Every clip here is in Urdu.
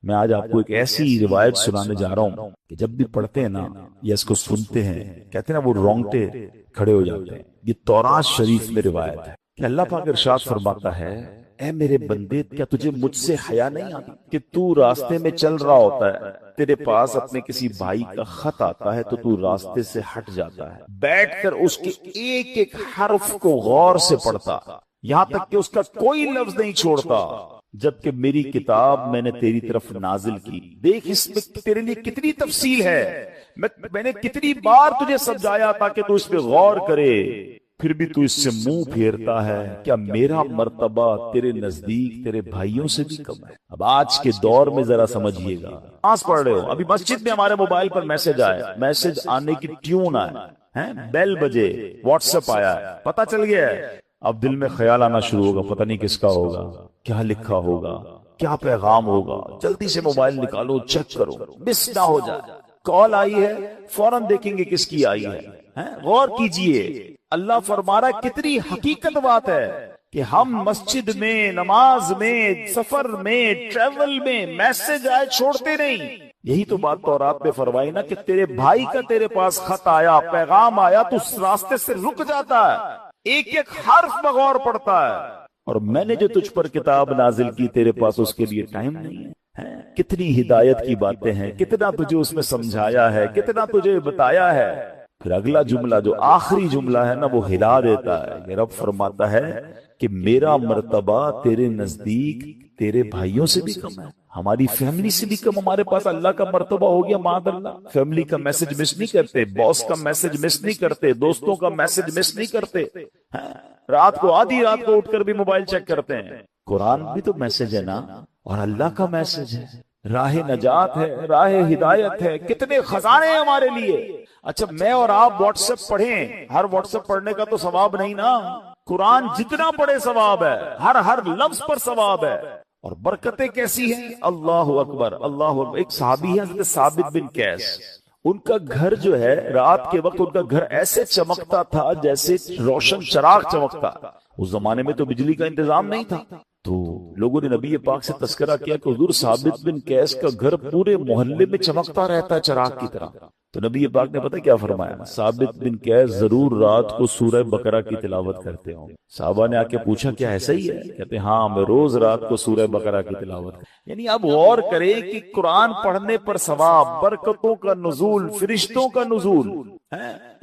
میں آج آپ کو ایک ایسی روایت سنانے جا رہا ہوں کہ جب بھی پڑھتے ہیں نا یا اس کو سنتے ہیں کہتے ہیں نا وہ رونگٹے کھڑے ہو جاتے ہیں. یہ تورات شریف میں روایت ہے کہ اللہ پاک ارشاد فرماتا ہے اے میرے بندے کیا تجھے مجھ سے حیا نہیں آتی کہ تو راستے میں چل رہا ہوتا ہے, تیرے پاس اپنے کسی بھائی کا خط آتا ہے تو تو راستے سے ہٹ جاتا ہے, بیٹھ کر اس کے ایک ایک حرف کو غور سے پڑھتا یہاں تک کہ اس کا کوئی لفظ نہیں چھوڑتا, جبکہ میری کتاب میں نے تیری طرف نازل کی. دیکھ اس میں تیرے لیے کتنی تفصیل ہے, میں نے کتنی بار تجھے سمجھایا تاکہ تو اس پہ غور کرے, پھر بھی تو اس سے منہ پھیرتا ہے. کیا میرا مرتبہ تیرے نزدیک تیرے بھائیوں سے بھی کم ہے؟ اب آج کے دور میں ذرا سمجھیے گا, نماز پڑھ رہے ہو, ابھی مسجد میں ہمارے موبائل پر میسج آیا, میسج آنے کی ٹیون آیا, بیل بجے, واٹس ایپ آیا, پتہ چل گیا ہے. اب دل میں خیال آنا شروع ہوگا پتہ نہیں کس کا ہوگا, کیا لکھا ہوگا, کیا پیغام ہوگا. جلدی سے موبائل نکالو, چیک کرو, مس نہ ہو جائے. کال آئی ہے فوراً دیکھیں گے کس کی آئی ہے. غور کیجئے اللہ فرما رہا ہے کتنی حقیقت بات ہے کہ ہم مسجد میں, نماز میں, سفر میں, ٹریول میں میسج آئے چھوڑتے نہیں. یہی تو بات تورات میں فرمائی نا کہ تیرے بھائی کا تیرے پاس خط آیا, پیغام آیا تو اس راستے سے رک جاتا ہے, ایک ایک حرف بغور پڑتا ہے. اور میں نے جو تجھ پر کتاب نازل کی تیرے پاس اس کے لیے ٹائم نہیں ہے. کتنی ہدایت کی باتیں ہیں, کتنا تجھے اس میں سمجھایا ہے, کتنا تجھے بتایا ہے. پھر اگلا جملہ جو آخری جملہ ہے نا وہ ہلا دیتا ہے. یہ رب فرماتا ہے کہ میرا مرتبہ تیرے نزدیک تیرے بھائیوں سے بھی کم ہے, ہماری فیملی سے بھی کم. ہمارے پاس اللہ کا مرتبہ ہو گیا معاذ اللہ. فیملی کا میسج مس نہیں کرتے, باس کا میسج مس نہیں کرتے, دوستوں کا میسج مس نہیں کرتے, رات کو آدھی رات کو اٹھ کر بھی موبائل چیک کرتے ہیں. قرآن بھی تو میسج ہے نا, اور اللہ کا میسج ہے, راہ نجات ہے, راہ ہدایت ہے, کتنے خزانے ہیں ہمارے لیے. اچھا میں اور آپ واٹس ایپ پڑھیں, ہر واٹس ایپ پڑھنے کا تو ثواب نہیں نا, قرآن جتنا پڑھے ثواب ہے, ہر لفظ پر ثواب ہے. اور برکتیں کیسی ہیں, اللہ اکبر اللہ اکبر. ایک صحابی ہے حضرت ثابت بن قیس, ان کا گھر جو ہے رات کے وقت ان کا گھر ایسے چمکتا تھا جیسے روشن چراغ چمکتا. اس زمانے میں تو بجلی کا انتظام نہیں تھا, تو لوگوں نے نبی پاک سے تذکرہ کیا کہ حضور ثابت بن قیس کا گھر پورے محلے میں چمکتا رہتا ہے چراغ کی طرح. تو نبی پاک نے پتہ کیا فرمایا, ثابت بن قیس ضرور رات کو سورہ بقرہ کی تلاوت کرتے ہوں. صحابہ نے آ کے پوچھا کیا ایسا ہی ہے؟ کہتے ہاں میں روز رات کو سورہ بقرہ کی تلاوت کرتا. یعنی اب غور کریں کہ قرآن پڑھنے پر ثواب, برکتوں کا نزول, فرشتوں کا نزول,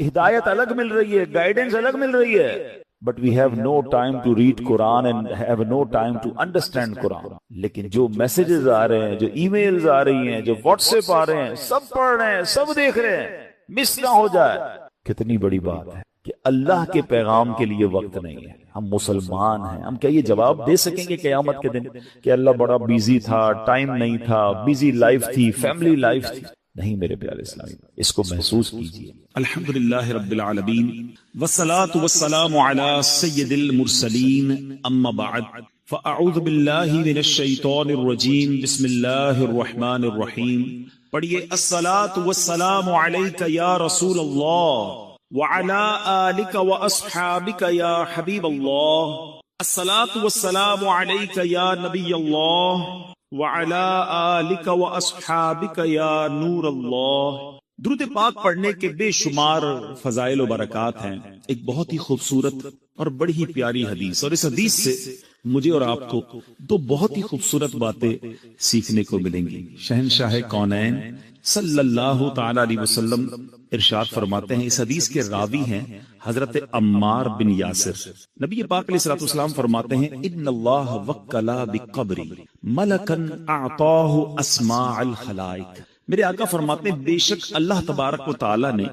ہدایت الگ مل رہی ہے, گائیڈنس الگ مل رہی ہے. But we have no time to read Quran and have no time to understand Quran. لیکن جو میسیجز آ رہے ہیں, جو ای میلز آ رہی ہیں, جو واٹس ایپ آ رہے ہیں, سب پڑھ رہے ہیں, سب دیکھ رہے ہیں, مس نہ ہو جائے. کتنی بڑی بات ہے کہ اللہ کے پیغام کے لیے وقت نہیں ہے. ہم مسلمان ہیں, ہم کیا یہ جواب دے سکیں گے قیامت کے دن کہ اللہ بڑا بیزی تھا, ٹائم نہیں تھا, بیزی لائف تھی, فیملی لائف تھی؟ نہیں میرے پیارے اسلامی, اس کو محسوس کیجئے. الحمدللہ رب العالمین والصلاة والسلام علی سید المرسلین, اما بعد فاعوذ باللہ من الشیطان الرجیم, بسم اللہ الرحمن الرحیم. پڑھیے الصلاة والسلام علیک یا رسول اللہ وعلی آلک واصحابک یا حبیب اللہ. الصلاة والسلام علیک یا نبی اللہ وعلی آلک واصحابک یا نور اللہ. درود پاک پڑھنے کے بے شمار فضائل و برکات ہیں. ایک بہت ہی خوبصورت اور بڑی ہی پیاری حدیث, اور اس حدیث سے مجھے اور آپ کو دو بہت ہی خوبصورت باتیں سیکھنے کو ملیں گی. شہنشاہ کونین صلی اللہ تعالی علیہ وسلم ارشاد فرماتے ہیں, اس حدیث کے راوی ہیں حضرت عمار بن یاسر. نبی پاک علیہ الصلوۃ والسلام فرماتے ہیں ان اللہ وکلا بقبری ملکا اعطاہ اسماء الخلائق. میرے آقا فرماتے ہیں بے شک اللہ تبارک و تعالی نے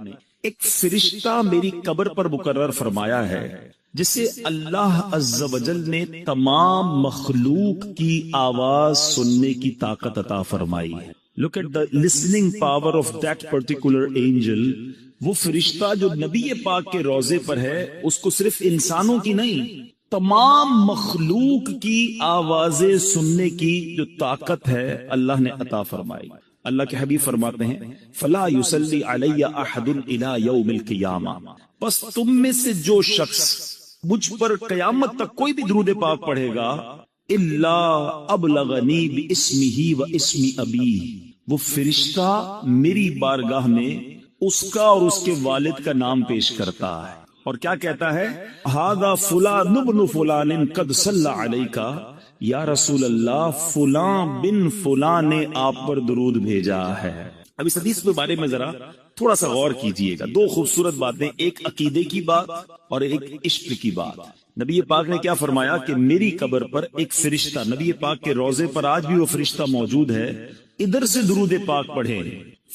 ایک فرشتہ میری قبر پر مقرر فرمایا ہے جسے اللہ عز و جل نے تمام مخلوق کی آواز سننے کی طاقت عطا فرمائی ہے. Look at the listening power of that particular angel. وہ فرشتہ جو نبی پاک کے روضے پر ہے, اس کو صرف انسانوں کی نہیں, تمام مخلوق کی آوازیں سننے کی جو طاقت ہے اللہ نے عطا فرمائی. اللہ کے حبیب فرماتے ہیں فلا یصلی علی احد الی یوم القیامہ, بس تم میں سے جو شخص مجھ پر قیامت تک کوئی بھی درود پاک پڑھے گا الا ابلغنی باسمہ و اسم ابیہ، وہ فرشتہ میری بارگاہ میں اس کا اور اس کے والد کا نام پیش کرتا ہے اور کیا کہتا ہے؟ ھذا فلان ابن فلان قد صلی علیک، یا رسول اللہ فلاں بن فلاں نے آپ پر درود بھیجا ہے۔ اب اس حدیث کے بارے میں ذرا تھوڑا سا غور کیجئے گا، دو خوبصورت باتیں، ایک عقیدے کی بات اور ایک عشق کی بات۔ نبی پاک نے کیا فرمایا کہ میری قبر پر ایک فرشتہ، نبی پاک کے روضے پر آج بھی وہ فرشتہ موجود ہے، ادھر سے درود پاک پڑھے،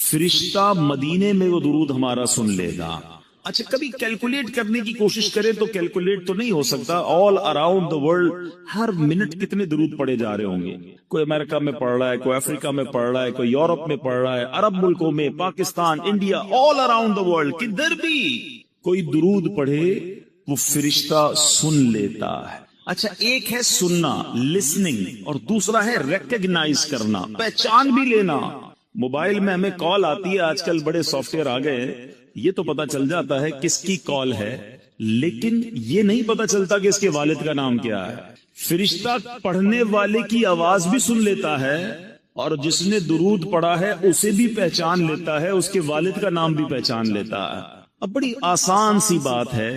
فرشتہ مدینے میں وہ درود ہمارا سن لے گا۔ اچھا کبھی کیلکولیٹ کرنے کی کوشش کریں تو کیلکولیٹ تو نہیں ہو سکتا، all around the world Hare minute کتنے درود پڑے جا رہے ہوں گے، کوئی امریکہ میں پڑھ رہا ہے، کوئی افریقہ میں پڑھ رہا ہے، کوئی یورپ میں پڑھ رہا ہے، عرب ملکوں میں، Pakistan, India, all around the world کدھر بھی کوئی درود پڑھے وہ فرشتہ سن لیتا ہے۔ اچھا ایک ہے سننا، لسننگ، اور دوسرا ہے ریکگنائز کرنا، پہچان بھی لینا۔ موبائل میں ہمیں کال آتی ہے، آج کل بڑے سافٹ ویئر آ گئے ہیں، یہ تو پتا چل جاتا ہے کس کی کال ہے، لیکن یہ نہیں پتا چلتا کہ اس کے والد کا نام کیا ہے۔ فرشتہ پڑھنے والے کی آواز بھی سن لیتا ہے اور جس نے درود پڑھا ہے اسے بھی پہچان لیتا ہے، اس کے والد کا نام بھی پہچان لیتا ہے۔ اب بڑی آسان سی بات ہے،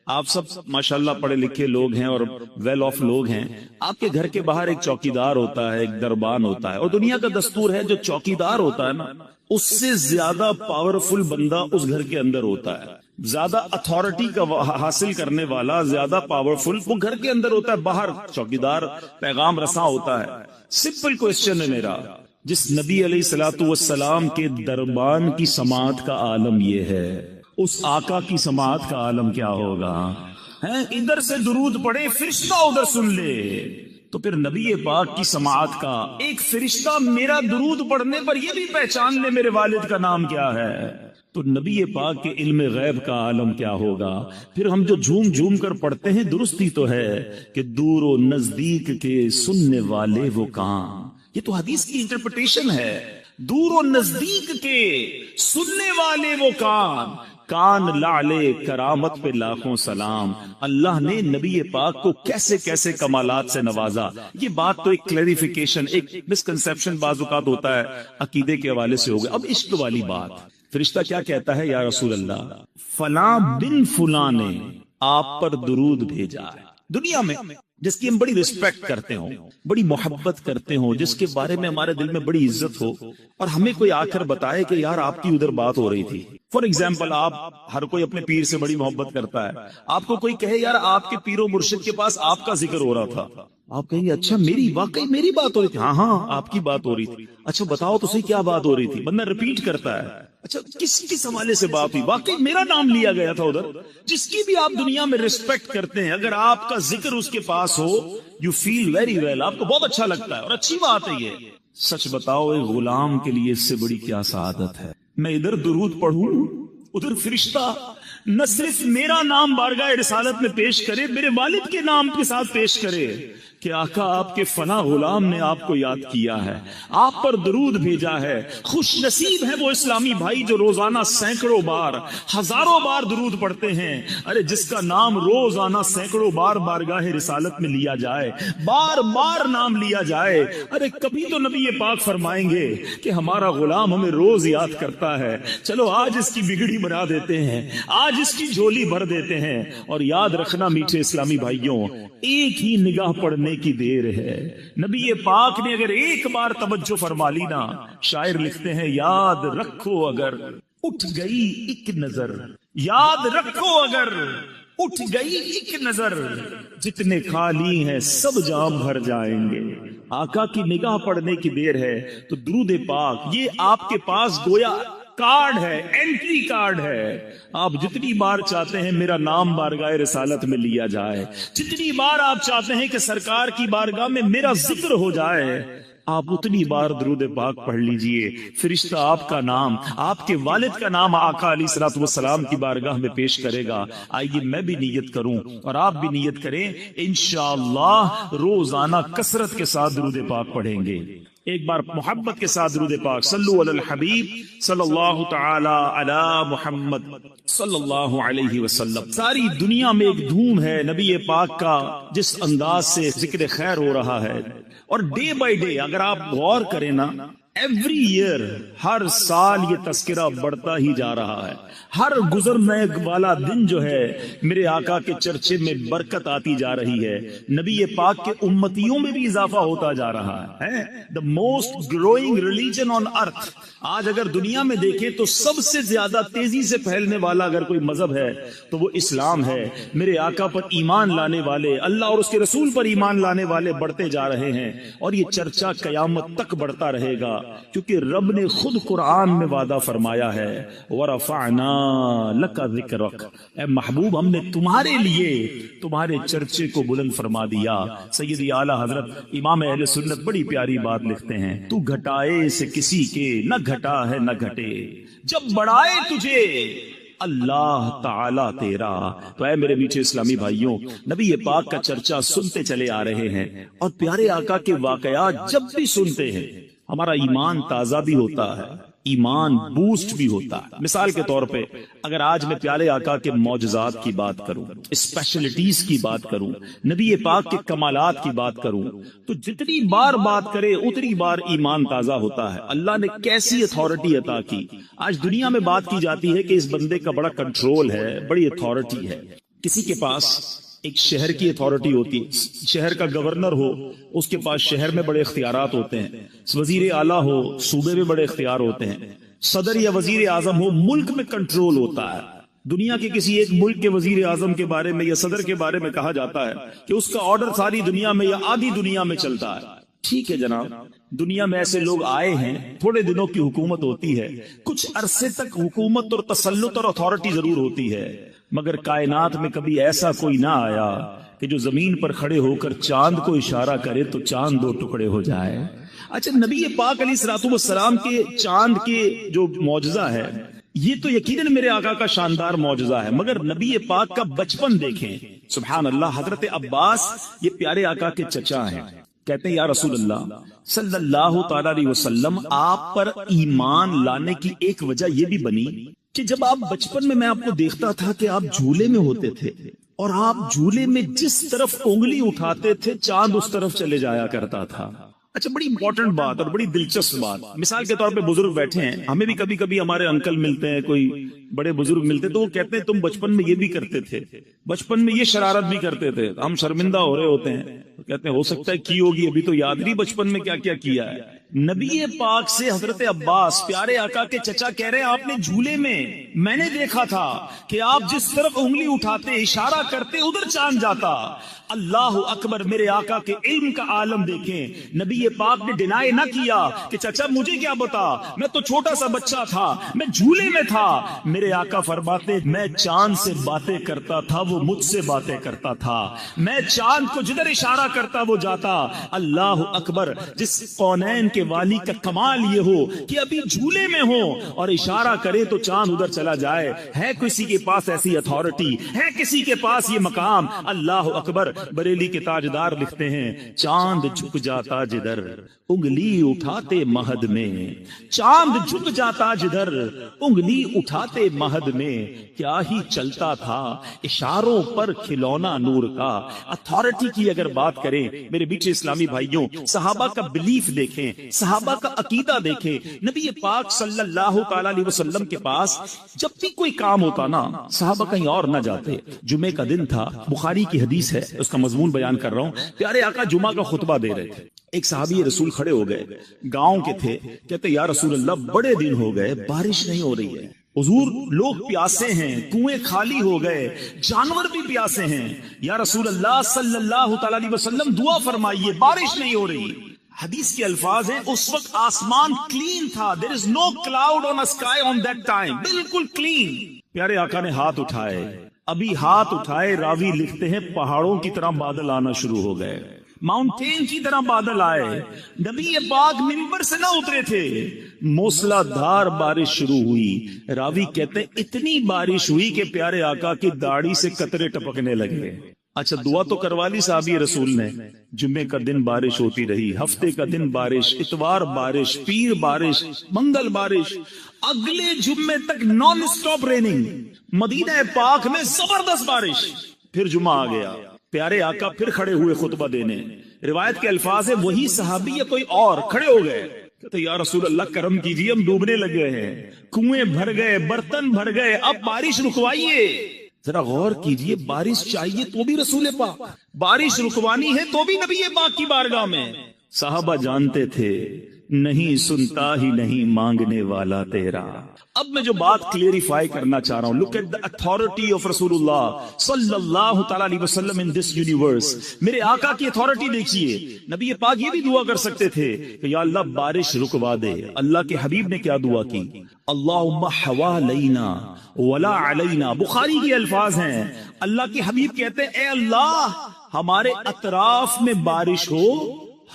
آپ سب ماشاءاللہ پڑھے لکھے لوگ ہیں اور ویل آف لوگ ہیں، آپ کے گھر کے باہر ایک چوکیدار ہوتا ہے، ایک دربان ہوتا ہے، اور دنیا کا دستور ہے جو چوکیدار ہوتا ہے نا اس سے زیادہ پاورفل بندہ اس گھر کے اندر ہوتا ہے، زیادہ اتھارٹی کا حاصل کرنے والا، زیادہ پاورفل وہ گھر کے اندر ہوتا ہے، باہر چوکیدار پیغام رساں ہوتا ہے۔ سمپل کوسچن ہے میرا، جس نبی علیہ الصلوۃ والسلام کے دربان کی سماعت کا عالم یہ ہے، اس آقا کی سماعت کا عالم کیا ہوگا؟ ادھر سے درود پڑے فرشتہ ادھر سن لے، تو پھر نبی پاک کی سماعت کا ایک فرشتہ میرا درود پڑھنے پر یہ بھی پہچان لے میرے والد کا نام کیا ہے، تو نبی پاک کے علم غیب کا عالم کیا ہوگا؟ پھر ہم جو جھوم جھوم کر پڑھتے ہیں درستی تو ہے کہ دور و نزدیک کے سننے والے وہ کان، یہ تو حدیث کی انٹرپریٹیشن ہے، دور و نزدیک کے سننے والے وہ کان، کان لعلے کرامت پہ لاکھوں سلام۔ اللہ نے نبی پاک کو کیسے کیسے کمالات سے نوازا، یہ بات تو ایک کلیریفیکیشن، ایک مسکنسیپشن بعض اوقات ہوتا ہے عقیدے کے حوالے سے ہو گیا۔ اب عشق والی بات، فرشتہ کیا کہتا ہے؟ یا رسول اللہ فلاں بن فلاں نے آپ پر درود بھیجا ہے۔ دنیا میں جس کی ہم بڑی رسپیکٹ کرتے ہوں، بڑی محبت کرتے ہوں، جس کے بارے میں ہمارے دل میں بڑی عزت ہو، اور ہمیں کوئی آ کر بتائے کہ یار آپ کی ادھر بات ہو رہی تھی۔ فار ایگزامپل، آپ ہر کوئی اپنے پیر سے بڑی محبت کرتا ہے، آپ کو کوئی کہے یار آپ کے پیر و مرشد کے پاس آپ کا ذکر ہو رہا تھا، آپ کہیں گے اچھا میری، واقعی میری بات ہو رہی تھی؟ ہاں ہاں آپ کی بات ہو رہی تھی۔ اچھا بتاؤ تو صحیح کیا بات ہو رہی تھی؟ بندہ ریپیٹ کرتا ہے، اچھا کس حوالے سے بات ہوئی؟ واقعی میرا نام لیا گیا تھا ادھر۔ جس کی بھی آپ دنیا میں ریسپیکٹ کرتے ہیں، اگر آپ کا ذکر اس کے پاس ہو، یو فیل ویری ویل، آپ کو بہت اچھا لگتا ہے، اور اچھی بات ہے یہ۔ سچ بتاؤ ایک غلام کے لیے اس سے بڑی کیا سعادت ہے؟ میں ادھر درود پڑھوں، ادھر فرشتہ نہ صرف میرا نام بارگاہ رسالت میں پیش کرے، میرے والد کے نام کے ساتھ پیش کرے کہ آقا آپ کے فنا غلام نے آپ کو یاد کیا ہے، آپ پر درود بھیجا ہے۔ خوش نصیب ہے وہ اسلامی بھائی جو روزانہ سینکڑوں بار، ہزاروں بار درود پڑھتے ہیں۔ ارے جس کا نام روزانہ سینکڑوں بار بارگاہ رسالت میں لیا جائے، بار بار نام لیا جائے، ارے کبھی تو نبی پاک فرمائیں گے کہ ہمارا غلام ہمیں روز یاد کرتا ہے، چلو آج اس کی بگڑی بنا دیتے ہیں، آج اس کی جھولی بھر دیتے ہیں۔ اور یاد رکھنا میٹھے اسلامی بھائیوں، ایک ہی نگاہ پڑھنے کی دیر ہے، نبی پاک نے اگر ایک بار توجہ فرما لی نا، شاعر لکھتے ہیں یاد رکھو اگر اٹھ گئی ایک نظر، یاد رکھو اگر اٹھ گئی ایک نظر، جتنے خالی ہیں سب جام بھر جائیں گے۔ آقا کی نگاہ پڑھنے کی دیر ہے تو درود پاک یہ آپ کے پاس گویا کارڈ ہے، انٹری کارڈ ہے۔ آپ جتنی بار چاہتے ہیں میرا نام بارگاہ رسالت میں لیا جائے، جتنی بار آپ چاہتے ہیں کہ سرکار کی بارگاہ میں میرا ذکر ہو جائے، آپ اتنی بار درود پاک پڑھ لیجئے، فرشتہ آپ کا نام، آپ کے والد کا نام آقا علیہ الصلوۃ والسلام کی بارگاہ میں پیش کرے گا۔ آئیے میں بھی نیت کروں اور آپ بھی نیت کریں، انشاءاللہ روزانہ کثرت کے ساتھ درود پاک پڑھیں گے۔ ایک بار محبت کے ساتھ درود پاک صلو علی الحبیب صلی اللہ تعالی علی محمد صلی اللہ علیہ وسلم. ساری دنیا میں ایک دھوم ہے نبی پاک کا جس انداز سے ذکر خیر ہو رہا ہے، اور ڈے بائی ڈے اگر آپ غور کریں نا، ایوری ایئر، ہر سال یہ تذکرہ بڑھتا ہی جا رہا ہے. ہر گزرنے والا دن جو ہے میرے آقا کے چرچے میں برکت آتی جا رہی ہے، نبی پاک کے امتیوں میں بھی اضافہ ہوتا جا رہا ہے. The most growing religion on earth. آج اگر دنیا میں دیکھیں تو سب سے زیادہ تیزی سے پھیلنے والا اگر کوئی مذہب ہے تو وہ اسلام ہے. میرے آقا پر ایمان لانے والے، اللہ اور اس کے رسول پر ایمان لانے والے بڑھتے جا رہے ہیں، اور یہ چرچا قیامت تک بڑھتا رہے گا، کیونکہ رب نے خود قرآن میں وعدہ فرمایا ہے وَرَفَعْنَا لَكَ ذِكْرَكَ، اے محبوب ہم نے تمہارے لیے تمہارے چرچے کو بلند فرما دیا. سیدی اعلیٰ حضرت امام اہل سنت بڑی پیاری بات لکھتے ہیں، تو گھٹائے سے کسی کے نہ گھٹا ہے نہ گھٹے، جب بڑھائے تجھے اللہ تعالیٰ تیرا. تو اے میرے میٹھے اسلامی بھائیوں، نبی پاک کا چرچا سنتے چلے آ رہے ہیں، اور پیارے آقا کے واقعات جب بھی سنتے ہیں ہمارا ایمان تازہ بھی ہوتا ہے، ایمان بوسٹ بھی ہوتا ہے. مثال کے طور پہ اگر آج میں پیارے آقا کے معجزات کی بات کروں، اسپیشلٹیز کی بات کروں، نبی پاک کے کمالات کی بات کروں، تو جتنی بار بات کرے اتنی بار ایمان تازہ ہوتا ہے. اللہ نے کیسی اتھارٹی عطا کی. آج دنیا میں بات کی جاتی ہے کہ اس بندے کا بڑا کنٹرول ہے، بڑی اتھارٹی ہے. کسی کے پاس ایک شہر کی اتھارٹی ہوتی ہے، شہر کا گورنر ہو، اس کے پاس شہر میں بڑے اختیارات ہوتے ہیں. وزیر اعلیٰ ہو، صوبے میں بڑے اختیار ہوتے ہیں. صدر یا وزیر اعظم ہو، ملک میں کنٹرول ہوتا ہے. دنیا کے کسی ایک ملک کے وزیر اعظم کے بارے میں یا صدر کے بارے میں کہا جاتا ہے کہ اس کا آرڈر ساری دنیا میں یا آدھی دنیا میں چلتا ہے. ٹھیک ہے جناب، دنیا میں ایسے لوگ آئے ہیں، تھوڑے دنوں کی حکومت ہوتی ہے، کچھ عرصے تک حکومت اور تسلط اور اتھارٹی ضرور ہوتی ہے، مگر کائنات میں کبھی ایسا کوئی نہ آیا کہ جو زمین پر کھڑے ہو کر چاند کو اشارہ کرے تو چاند دو ٹکڑے ہو جائے. اچھا، نبی پاک علیہ الصلوۃ والسلام کے چاند کے جو معجزہ ہے یہ تو یقیناً میرے آقا کا شاندار معجزہ ہے، مگر نبی پاک کا بچپن دیکھیں. سبحان اللہ. حضرت عباس یہ پیارے آقا کے چچا ہیں. کہتے ہیں یا رسول اللہ صلی اللہ تعالی علیہ وسلم، آپ پر ایمان لانے کی ایک وجہ یہ بھی بنی کہ جب آپ بچپن میں آپ کو دیکھتا تھا کہ آپ جھولے میں ہوتے تھے، اور آپ جھولے میں جس طرف انگلی اٹھاتے تھے چاند اس طرف چلے جایا کرتا تھا. اچھا، بڑی امپورٹنٹ بات اور بڑی دلچسپ بات. مثال کے طور پہ بزرگ بیٹھے ہیں، ہمیں بھی کبھی کبھی ہمارے انکل ملتے ہیں، کوئی بڑے بزرگ ملتے تو وہ کہتے ہیں تم بچپن میں یہ بھی کرتے تھے، بچپن میں یہ شرارت بھی کرتے تھے. ہم شرمندہ ہو رہے ہوتے ہیں، کہتے ہیں ہو سکتا ہے کی ہوگی، ابھی تو یاد نہیں بچپن میں کیا کیا کیا ہے. نبی پاک سے حضرت عباس پیارے آقا کے چچا کہہ رہے ہیں آپ نے جھولے میں نے دیکھا تھا کہ آپ جس طرف انگلی اٹھاتے اشارہ کرتے ادھر چاند جاتا. اللہ اکبر. میرے آقا کے علم کا عالم دیکھیں. نبی پاک نے ڈینائی نہ کیا کہ چچا مجھے کیا بتا، میں تو چھوٹا سا بچہ تھا، میں جھولے میں تھا. میرے آقا فرماتے میں چاند سے باتیں کرتا تھا، وہ مجھ سے باتیں کرتا تھا، میں چاند کو جدھر اشارہ کرتا وہ جاتا. اللہ اکبر. جس کونین کے والی کا کمال یہ ہو کہ ابھی جھولے میں ہو اور اشارہ کرے تو چاند ادھر چلا جائے. ہے کسی کے پاس ایسی اتھارٹی، ہے کسی کے پاس یہ مقام. اللہ اکبر. بریلی کے تاجدار لکھتے ہیں چاند جھک جاتا جدھر انگلی اٹھاتے مہد میں، چاند جھک جاتا جدھر انگلی اٹھاتے مہد میں، کیا ہی چلتا تھا اشاروں پر کھلونا نور کا. اتھارٹی کی اگر بات کریں میرے بیچے اسلامی بھائیوں، صحابہ کا بلیف دیکھیں، صحابہ کا عقیدہ دیکھیں. نبی پاک صلی اللہ تعالی علیہ وسلم کے پاس جب بھی کوئی کام ہوتا نا، صحابہ کہیں اور نہ جاتے. جمعے کا دن تھا، بخاری کی حدیث ہے، اس کا مضمون بیان کر رہا ہوں. پیارے آقا جمعہ کا خطبہ دے رہے تھے، ایک صحابی رسول کھڑے ہو گئے، گاؤں کے تھے. کہتے یا رسول اللہ بڑے دن ہو گئے بارش نہیں ہو رہی ہے، حضور لوگ پیاسے ہیں، کنویں خالی ہو گئے، جانور بھی پیاسے ہیں، یا رسول اللہ صلی اللہ تعالی علیہ وسلم دعا فرمائیے، بارش نہیں ہو رہی. حدیث کے الفاظ ہیں اس وقت آسمان کلین تھا. there is no cloud on a sky on that time. بالکل کلین. پیارے آقا نے ہاتھ اٹھائے، ابھی ہاتھ اٹھائے راوی لکھتے ہیں پہاڑوں کی طرح بادل آنا شروع ہو گئے، ماؤنٹین کی طرح بادل آئے. نبی پاک منبر سے نہ اترے تھے، موسلا دھار بارش شروع ہوئی. راوی کہتے ہیں اتنی بارش ہوئی کہ پیارے آقا کی داڑھی سے قطرے ٹپکنے لگے. اچھا دعا تو کروا لی صحابی رسول نے، جمعے کا دن بارش ہوتی رہی، ہفتے کا دن بارش، اتوار بارش، پیر بارش، منگل بارش، اگلے جمعے تک نان اسٹاپ ریننگ، مدینہ پاک میں زبردست بارش۔ پھر جمعہ آ گیا، پیارے آقا پھر کھڑے ہوئے خطبہ دینے، روایت کے الفاظ ہے وہی صحابی یا کوئی اور کھڑے ہو گئے، کہتے یا رسول اللہ کرم کیجیے، ہم ڈوبنے لگے ہیں، کنویں بھر گئے، برتن بھر گئے، اب بارش رکوائیے۔ ذرا غور کیجئے، بارش چاہیے تو بھی رسول پاک، بارش رکوانی ہے تو بھی نبی پاک کی بارگاہ میں۔ صحابہ جانتے تھے نہیں سنتا ہی نہیں مانگنے والا تیرا۔ اب میں جو بات کلیریفائی کرنا چاہ رہا ہوں، look at the authority of رسول اللہ صلی اللہ تعالیٰ علیہ وسلم in this universe۔ میرے آقا کی اتھارٹی دیکھیے، نبی پاک یہ بھی دعا کر سکتے تھے کہ یا اللہ بارش رکوا دے۔ اللہ کے حبیب نے کیا دعا کی؟ اللہم حوالینا ولا علینا، بخاری کے الفاظ ہیں، اللہ کے حبیب کہتے ہیں اے اللہ ہمارے اطراف میں بارش ہو،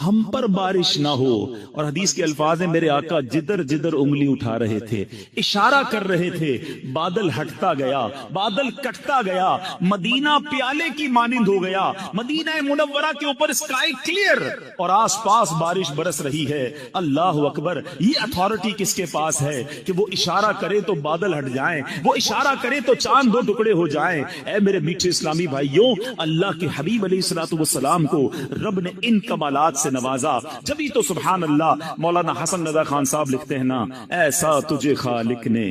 ہم پر بارش نہ ہو۔ اور حدیث کے الفاظ ہیں میرے آقا جدھر جدھر انگلی اٹھا رہے تھے، اشارہ کر رہے تھے، بادل ہٹتا گیا، بادل کٹتا گیا، مدینہ پیالے کی مانند ہو گیا، مدینہ منورہ کے اوپر اسکائی کلیئر اور آس پاس بارش برس رہی ہے۔ اللہ اکبر، یہ اتھارٹی کس کے پاس ہے کہ وہ اشارہ کرے تو بادل ہٹ جائیں، وہ اشارہ کرے تو چاند دو ٹکڑے ہو جائیں۔ اے میرے میٹھے اسلامی بھائیوں، اللہ کے حبیب علیہ الصلوۃ والسلام کو رب نے ان کمالات سے نوازا، جبھی تو سبحان اللہ مولانا حسن رضا خان صاحب لکھتے ہیں نا، ایسا تجھے خالق نے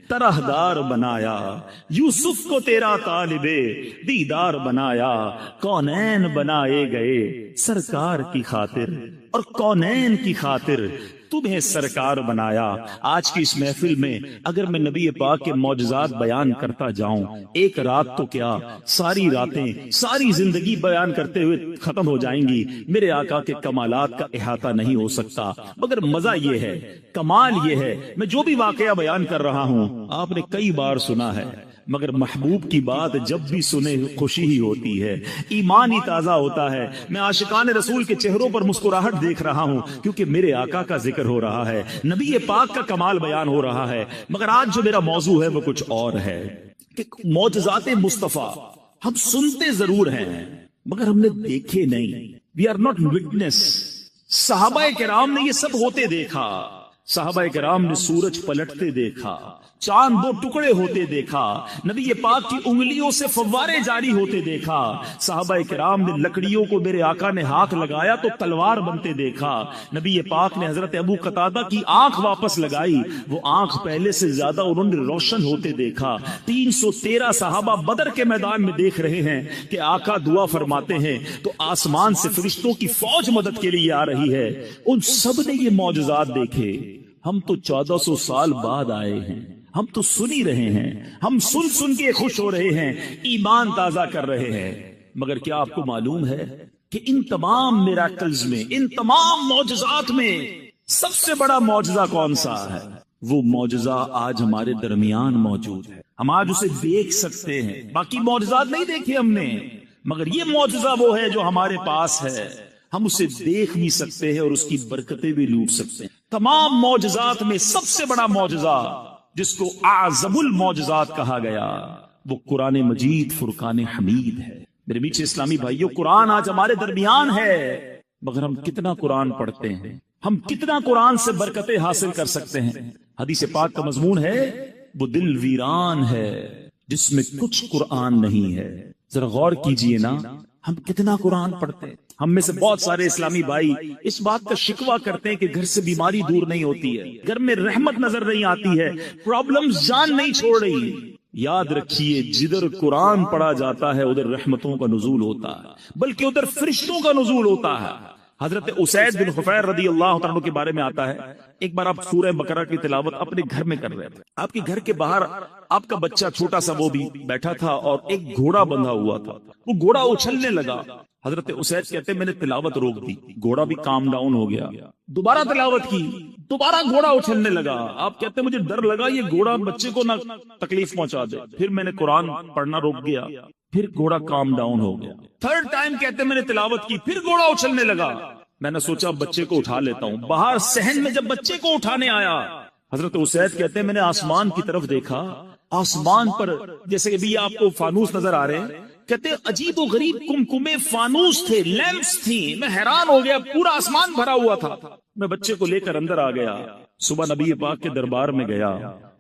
طرحدار بنایا، یوسف کو تیرا طالب دیدار بنایا، کونین بنائے گئے سرکار کی خاطر اور کونین کی خاطر تمہیں سرکار بنایا۔ آج کی اس محفل میں اگر میں نبی پاک کے معجزات بیان کرتا جاؤں، ایک رات تو کیا ساری راتیں، ساری زندگی بیان کرتے ہوئے ختم ہو جائیں گی، میرے آقا کے کمالات کا احاطہ نہیں ہو سکتا۔ مگر مزہ یہ ہے، کمال یہ ہے، میں جو بھی واقعہ بیان کر رہا ہوں آپ نے کئی بار سنا ہے، مگر محبوب کی بات جب بھی سنے خوشی ہی ہوتی ہے، ایمان ہی تازہ ہوتا ہے۔ میں عاشقان رسول کے چہروں پر مسکراہٹ دیکھ رہا ہوں کیونکہ میرے آقا کا ذکر ہو رہا ہے، نبی پاک کا کمال بیان ہو رہا ہے۔ مگر آج جو میرا موضوع ہے وہ کچھ اور ہے کہ معجزات مصطفیٰ ہم سنتے ضرور ہیں مگر ہم نے دیکھے نہیں، وی آر ناٹ وٹنس۔ صحابہ کرام نے یہ سب ہوتے دیکھا، صحابہ کرام نے سورج پلٹتے دیکھا، چاند دو ٹکڑے ہوتے دیکھا، نبی پاک کی انگلیوں سے فوارے جاری ہوتے دیکھا، صحابہ کرام نے لکڑیوں کو میرے آقا نے ہاتھ لگایا تو تلوار بنتے دیکھا، نبی پاک نے حضرت ابو قتادہ کی آنکھ واپس لگائی، وہ آنکھ پہلے سے زیادہ انہوں نے روشن ہوتے دیکھا۔ 313 صحابہ بدر کے میدان میں دیکھ رہے ہیں کہ آقا دعا فرماتے ہیں تو آسمان سے فرشتوں کی فوج مدد کے لیے آ رہی ہے۔ ان سب نے یہ معجزات دیکھے، ہم تو 1400 سال بعد آئے ہیں، ہم تو سن ہی رہے ہیں، ہم سن سن کے خوش ہو رہے ہیں، ایمان تازہ کر رہے ہیں۔ مگر کیا آپ کو معلوم ہے کہ ان تمام میراکلز میں، ان تمام معجزات میں سب سے بڑا معجزہ کون سا ہے؟ وہ معجزہ آج ہمارے درمیان موجود ہے، ہم آج اسے دیکھ سکتے ہیں۔ باقی معجزات نہیں دیکھے ہم نے، مگر یہ معجزہ وہ ہے جو ہمارے پاس ہے، ہم اسے دیکھ بھی سکتے ہیں اور اس کی برکتیں بھی لوٹ سکتے ہیں۔ تمام معجزات میں سب سے بڑا معجزہ جس کو اعظم المعجزات کہا گیا وہ قرآن مجید فرقان حمید ہے۔ میرے میٹھے اسلامی بھائیوں، قرآن آج ہمارے درمیان ہے مگر ہم کتنا قرآن پڑھتے ہیں، ہم کتنا قرآن سے برکتیں حاصل کر سکتے ہیں؟ حدیث پاک کا مضمون ہے وہ دل ویران ہے جس میں کچھ قرآن نہیں ہے۔ ذرا غور کیجئے نا، ہم کتنا قرآن پڑھتے ہیں؟ ہم میں سے بہت سارے اسلامی بھائی اس بات کا شکوہ کرتے ہیں کہ گھر سے بیماری دور نہیں ہوتی ہے، گھر میں رحمت نظر نہیں آتی ہے، پرابلمز جان نہیں چھوڑ رہی۔ یاد رکھیے جدھر قرآن پڑھا جاتا ہے ادھر رحمتوں کا نزول ہوتا ہے، بلکہ ادھر فرشتوں کا نزول ہوتا ہے۔ حضرت اسید بن حفیر رضی اللہ عنہ کے بارے میں آتا ہے، ایک بار آپ سورہ بقرہ کی تلاوت اپنے گھر میں کر رہے تھے، آپ کے گھر کے باہر آپ کا بچہ چھوٹا سا وہ بھی بیٹھا تھا اور ایک گھوڑا بندھا ہوا تھا، وہ گھوڑا اچھلنے لگا۔ حضرت اسید کہتے ہیں میں نے تلاوت روک دی، گھوڑا بھی کام ڈاؤن ہو گیا، دوبارہ تلاوت کی، دوبارہ گھوڑا اچھلنے لگا۔ آپ کہتے ہیں مجھے ڈر لگا یہ گھوڑا بچے کو نہ تکلیف پہنچا دے، پھر میں نے قرآن پڑھنا روک دیا، پھر گھوڑا کام ڈاؤن ہو گیا۔ تھرڈ ٹائم کہتے ہیں میں نے تلاوت کی، پھر گھوڑا اچھلنے لگا۔ میں نے سوچا بچے کو اٹھا لیتا ہوں، باہر صحن میں جب بچے کو اٹھانے آیا، حضرت اسید کہتے ہیں میں نے آسمان کی طرف دیکھا، آسمان پر جیسے ابھی آپ کو فانوس نظر آ رہے ہیں، کہتے عجیب و غریب کمکمے فانوس تھے، لیمپس تھیں، میں حیران ہو گیا، پورا آسمان بھرا ہوا تھا۔ میں بچے کو لے کر اندر آ گیا، صبح نبی پاک کے دربار میں گیا،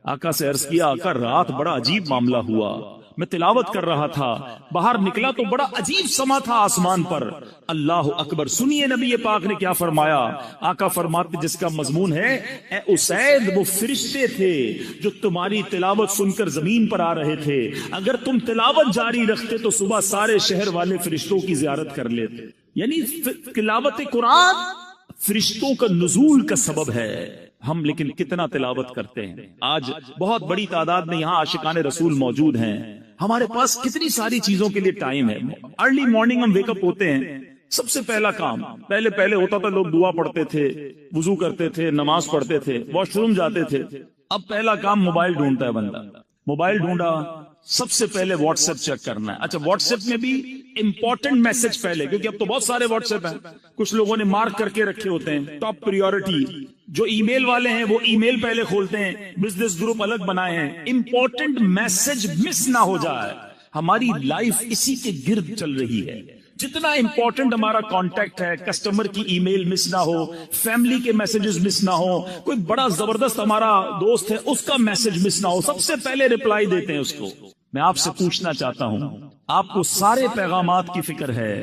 آقا سے عرض کیا آقا رات بڑا عجیب معاملہ ہوا، میں تلاوت کر رہا تھا، باہر نکلا تو بڑا عجیب سما تھا آسمان پر، اللہ اکبر۔ سنیے نبی پاک نے کیا فرمایا، آقا فرماتے جس کا مضمون ہے اے اسید وہ فرشتے تھے جو تمہاری تلاوت سن کر زمین پر آ رہے تھے، اگر تم تلاوت جاری رکھتے تو صبح سارے شہر والے فرشتوں کی زیارت کر لیتے۔ یعنی تلاوت قرآن فرشتوں کا نزول کا سبب ہے۔ ہم لیکن کتنا تلاوت کرتے ہیں؟ آج بہت بڑی تعداد میں یہاں عاشقان رسول موجود ہیں، ہمارے پاس کتنی ساری چیزوں کے لیے ٹائم ہے۔ ارلی مارننگ ہم ویک اپ ہوتے ہیں، سب سے پہلا کام پہلے ہوتا تھا، لوگ دعا پڑھتے تھے، وضو کرتے تھے، نماز پڑھتے تھے، واش روم جاتے تھے، اب پہلا کام موبائل ڈھونڈتا ہے بندہ۔ موبائل ڈھونڈا، سب سے پہلے واٹس ایپ چیک کرنا ہے۔ اچھا واٹس ایپ میں بھی امپورٹنٹ میسج پہلے، کیونکہ اب تو بہت سارے واٹس ایپ ہیں، کچھ لوگوں نے مارک کر کے رکھے ہوتے ہیں ٹاپ پریورٹی۔ جو ای میل والے ہیں وہ ای میل پہلے کھولتے ہیں، بزنس گروپ الگ بنائے ہیں، امپورٹنٹ میسج مس نہ ہو جائے۔ ہماری لائف اسی کے گرد چل رہی ہے، جتنا امپورٹنٹ ہمارا کانٹیکٹ ہے، کسٹمر کی ای میل مس نہ ہو، فیملی کے میسجز مس نہ ہو، کوئی بڑا زبردست ہمارا دوست ہے اس کا میسج مس نہ ہو، سب سے پہلے ریپلائی دیتے ہیں اس کو۔ میں آپ سے پوچھنا چاہتا ہوں، آپ کو سارے پیغامات کی فکر ہے،